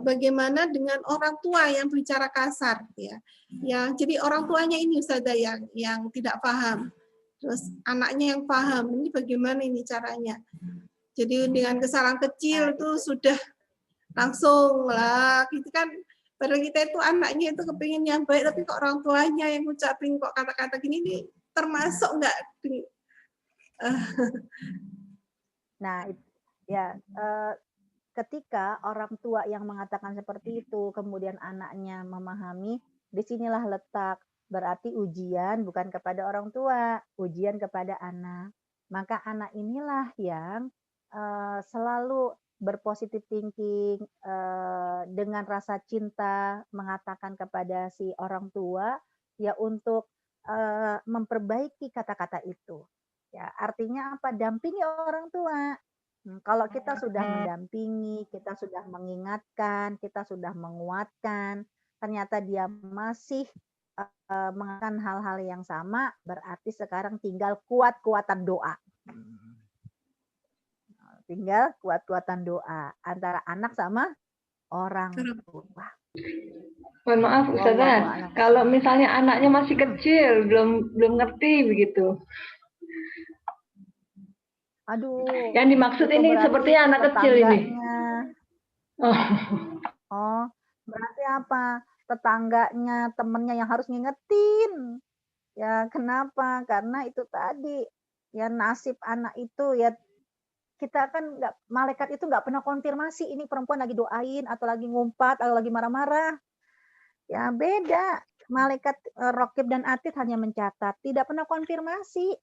Bagaimana dengan orang tua yang bicara kasar ya. Jadi orang tuanya ini Ustazah yang tidak paham. Terus anaknya yang paham. Ini bagaimana ini caranya? Jadi dengan kesalahan kecil itu sudah langsung lah gitu kan. Padahal kita itu anaknya itu kepingin yang baik, tapi kok orang tuanya yang ngucapin kok kata-kata gini nih, termasuk nggak? Nah, ya ketika orang tua yang mengatakan seperti itu, kemudian anaknya memahami, disinilah letak berarti ujian bukan kepada orang tua, ujian kepada anak. Maka anak inilah yang selalu berpositif thinking, dengan rasa cinta mengatakan kepada si orang tua ya untuk memperbaiki kata-kata itu. Ya, artinya apa? Dampingi orang tua. Kalau kita sudah mendampingi, kita sudah mengingatkan, kita sudah menguatkan, ternyata dia masih mengatakan hal-hal yang sama, berarti sekarang tinggal kuat-kuatan doa. Tinggal kuat-kuatan doa antara anak sama orang tua. Mohon maaf Ustazah, kalau misalnya anaknya masih kecil, belum ngerti begitu. Aduh. Yang dimaksud ini sepertinya anak kecil ini. Oh, berarti apa? Tetangganya, temennya yang harus ngingetin. Ya, kenapa? Karena itu tadi, ya nasib anak itu ya kita kan malaikat itu nggak pernah konfirmasi ini perempuan lagi doain atau lagi ngumpat atau lagi marah-marah. Ya beda. malaikat Raqib dan Atid hanya mencatat, tidak pernah konfirmasi.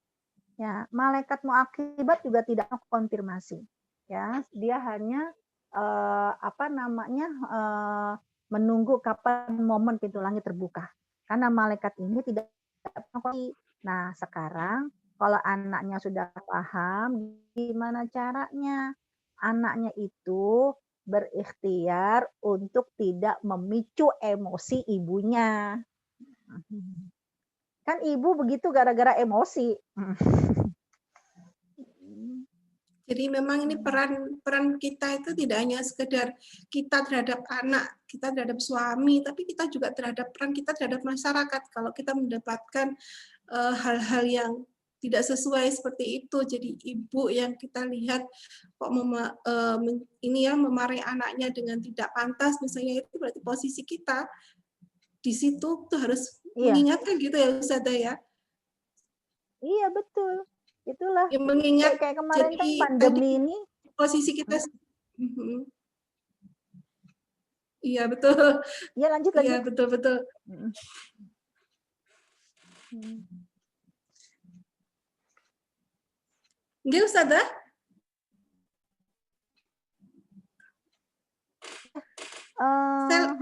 Ya, malaikat muaqibat juga tidak konfirmasi. Ya, dia hanya menunggu kapan momen pintu langit terbuka. Karena malaikat ini tidak pernah. Nah, sekarang kalau anaknya sudah paham, gimana caranya? Anaknya itu berikhtiar untuk tidak memicu emosi ibunya. Kan ibu begitu gara-gara emosi. Jadi memang ini peran kita itu tidak hanya sekedar kita terhadap anak, kita terhadap suami, tapi kita juga peran kita terhadap masyarakat. Kalau kita mendapatkan hal-hal yang tidak sesuai seperti itu, jadi ibu yang kita lihat kok memarahi anaknya dengan tidak pantas, misalnya, itu berarti posisi kita di situ tuh harus mengingatkan gitu ya Ustazah ya. Iya betul. Itulah yang mengingat kayak kemarin jadi, kan pandemi ini posisi kita. Iya betul. Iya lanjut. Iya betul. Nggih Ustazah?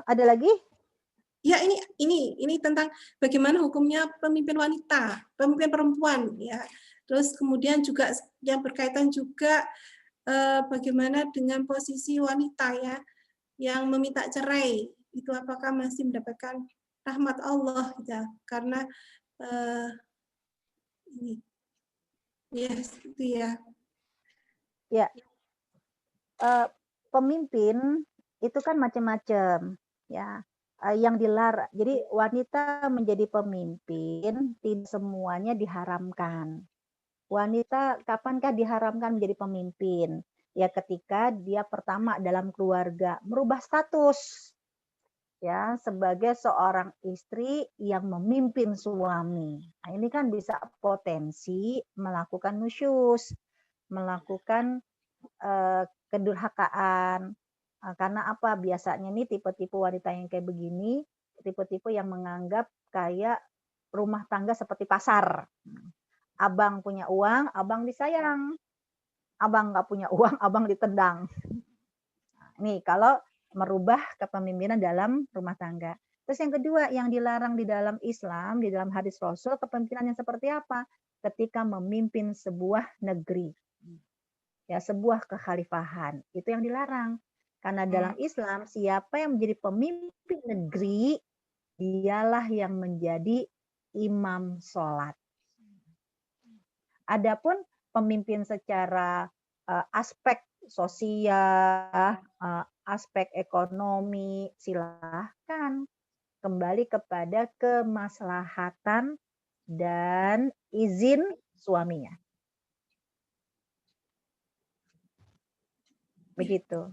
Ada lagi? Ya ini tentang bagaimana hukumnya pemimpin wanita, pemimpin perempuan ya. Terus kemudian juga yang berkaitan juga bagaimana dengan posisi wanita ya yang meminta cerai, itu apakah masih mendapatkan rahmat Allah ya, karena ini itu ya. Ya. Pemimpin itu kan macam-macam ya. Yang dilarang. Jadi wanita menjadi pemimpin tidak semuanya diharamkan. Wanita kapankah diharamkan menjadi pemimpin? Ya ketika dia pertama dalam keluarga merubah status ya sebagai seorang istri yang memimpin suami. Nah, ini kan bisa potensi melakukan nusyus, melakukan kedurhakaan. Karena apa? Biasanya nih tipe-tipe wanita yang kayak begini, tipe-tipe yang menganggap kayak rumah tangga seperti pasar. Abang punya uang, abang disayang. Abang nggak punya uang, abang ditendang. Nih kalau merubah kepemimpinan dalam rumah tangga. Terus yang kedua, yang dilarang di dalam Islam, di dalam hadis Rasul, kepemimpinan yang seperti apa? Ketika memimpin sebuah negeri. Ya, sebuah kekhalifahan. Itu yang dilarang. Karena dalam Islam, siapa yang menjadi pemimpin negeri, dialah yang menjadi imam sholat. Adapun pemimpin secara aspek sosial, aspek ekonomi, silahkan kembali kepada kemaslahatan dan izin suaminya. Begitu.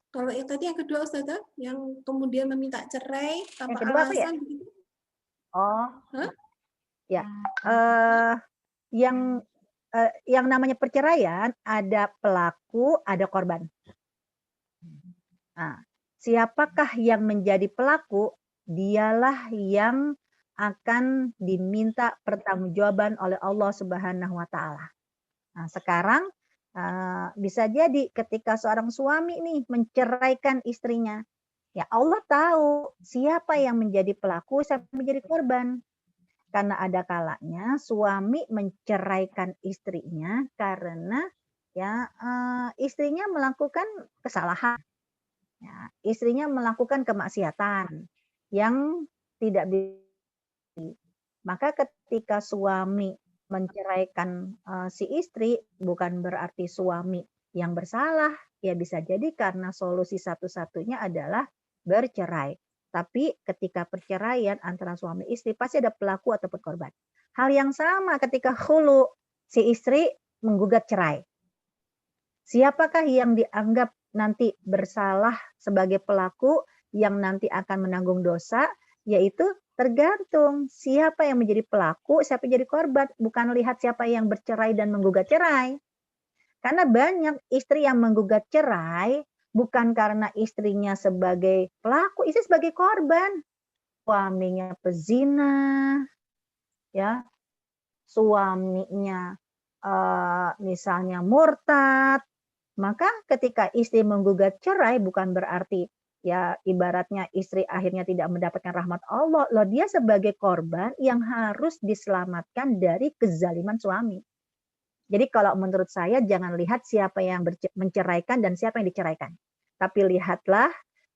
Kalau yang tadi yang kedua Ustazah, yang kemudian meminta cerai tanpa alasan begitu. Ya. Yang namanya perceraian ada pelaku, ada korban. Nah, siapakah yang menjadi pelaku? Dialah yang akan diminta pertanggungjawaban oleh Allah Subhanahu wa taala. Nah, sekarang bisa jadi ketika seorang suami nih menceraikan istrinya, ya Allah tahu siapa yang menjadi pelaku, siapa yang menjadi korban. Karena ada kalanya suami menceraikan istrinya karena ya istrinya melakukan kesalahan, ya, istrinya melakukan kemaksiatan yang tidak maka ketika suami menceraikan si istri bukan berarti suami yang bersalah, ya bisa jadi karena solusi satu-satunya adalah bercerai. Tapi ketika perceraian antara suami istri pasti ada pelaku ataupun korban. Hal yang sama ketika khulu, si istri menggugat cerai. Siapakah yang dianggap nanti bersalah sebagai pelaku yang nanti akan menanggung dosa, yaitu tergantung siapa yang menjadi pelaku, siapa yang jadi korban. Bukan lihat siapa yang bercerai dan menggugat cerai. Karena banyak istri yang menggugat cerai bukan karena istrinya sebagai pelaku, istri sebagai korban. Suaminya pezina, ya, suaminya misalnya murtad, maka ketika istri menggugat cerai bukan berarti ya ibaratnya istri akhirnya tidak mendapatkan rahmat Allah. Loh, dia sebagai korban yang harus diselamatkan dari kezaliman suami. Jadi kalau menurut saya jangan lihat siapa yang menceraikan dan siapa yang diceraikan. Tapi lihatlah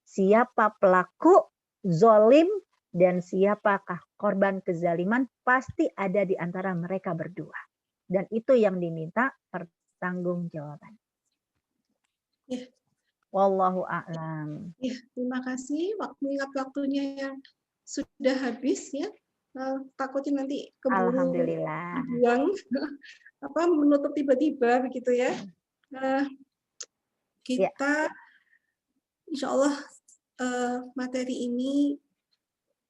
siapa pelaku zolim dan siapakah korban kezaliman, pasti ada di antara mereka berdua. Dan itu yang diminta pertanggungjawaban. Ya. Wallahu a'lam. Ya, terima kasih. Mengingat waktunya yang sudah habis ya. Takutnya nanti keburu Alhamdulillah. buang menutup tiba-tiba begitu ya. Kita insya Allah materi ini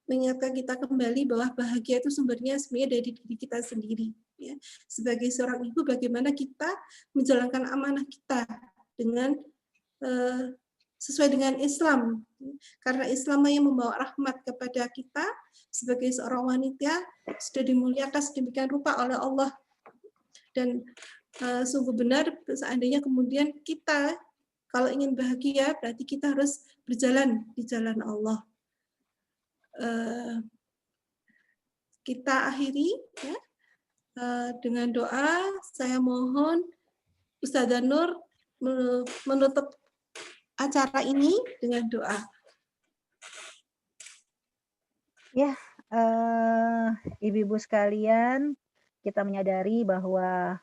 mengingatkan kita kembali bahwa bahagia itu sumbernya sebenarnya dari diri kita sendiri. Ya. Sebagai seorang ibu, bagaimana kita menjalankan amanah kita dengan sesuai dengan Islam. Karena Islam yang membawa rahmat kepada kita sebagai seorang wanita sudah dimuliakan sedemikian rupa oleh Allah. Dan sungguh benar seandainya kemudian kita kalau ingin bahagia berarti kita harus berjalan di jalan Allah. Kita akhiri ya, dengan doa. Saya mohon Ustazah Nur menutup acara ini dengan doa. Ya, ibu-ibu sekalian, kita menyadari bahwa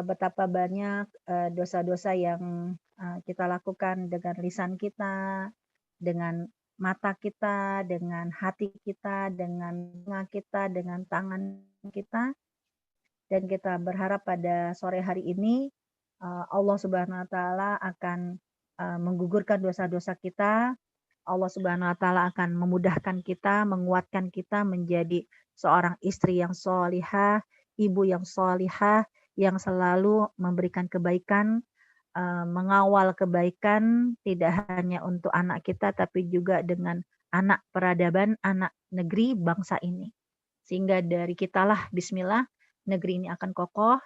betapa banyak dosa-dosa yang kita lakukan dengan lisan kita, dengan mata kita, dengan hati kita, dengan telinga kita, dengan tangan kita. Dan kita berharap pada sore hari ini Allah Subhanahu wa taala akan menggugurkan dosa-dosa kita. Allah Subhanahu wa taala akan memudahkan kita, menguatkan kita menjadi seorang istri yang sholihah, ibu yang sholihah, yang selalu memberikan kebaikan, mengawal kebaikan tidak hanya untuk anak kita tapi juga dengan anak peradaban, anak negeri bangsa ini. Sehingga dari kitalah bismillah negeri ini akan kokoh.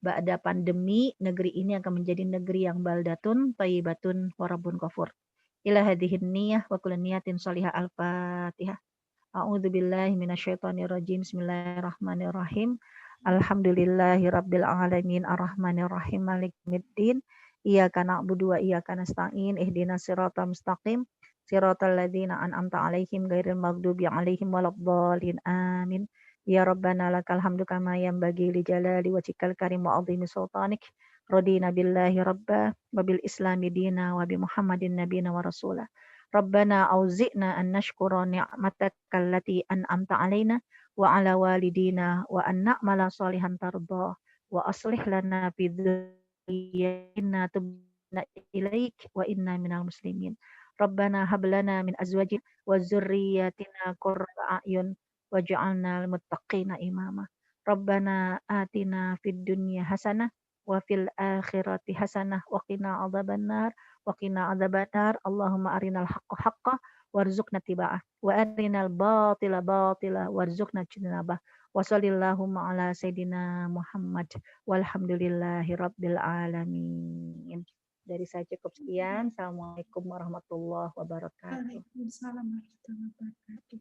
Ba'da pandemi, negeri ini akan menjadi negeri yang baldatun, thayyibatun, warabun ghafur. Ila hadhihin niyah wa kullu niyatin sholihah al-Fatihah. A'udzu billahi minasyaitonir rajim. Bismillahirrahmanirrahim. Alhamdulillahi rabbil alamin arrahmanir rahim maliki yaumiddin. Iyyaka na'budu wa iyyaka nasta'in. Ihdinas siratal mustaqim. Siratal ladzina an'amta 'alaihim ghairil maghdubi 'alaihim waladdallin. Amin. Ya Rabbana lakal hamdu kama yanbaghi li jalali wajhikal karim wa 'azimi sultanik. Radina billahi rabba wa bil islami dina wa bi Muhammadin nabiyina wa rasulah. Rabbana auzi'na an nashkura ni'mataka allati an'amta 'alaina wa 'ala walidina wa an na'mala shalihan tarda wa aslih lana fi dhurriyyatina tubna ilaik wa inna minal muslimin. Rabbana hab lana min azwajina wa dzurriyyatina qurrata a'yun waj'alna lil muttaqina imama. Rabbana atina fid dunya hasanah wa fil akhirati hasanah wa qina adzabannar wa qina adzabannar. Allahumma arinal haqqa haqqan warzuqna tiba'ah wa arinal batila batila warzuqna jinabah. Wa sallallahu ala sayyidina Muhammad walhamdulillahi rabbil alamin. Dari saya cukup sekian. Assalamualaikum warahmatullahi wabarakatuh. Waalaikumsalam warahmatullahi wabarakatuh.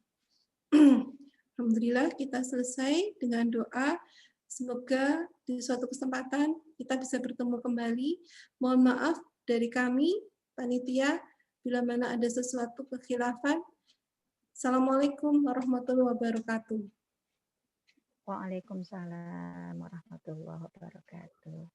Alhamdulillah kita selesai dengan doa. Semoga di suatu kesempatan kita bisa bertemu kembali. Mohon maaf dari kami, panitia, bila mana ada sesuatu kekhilafan. Assalamualaikum warahmatullahi wabarakatuh. Waalaikumsalam warahmatullahi wabarakatuh.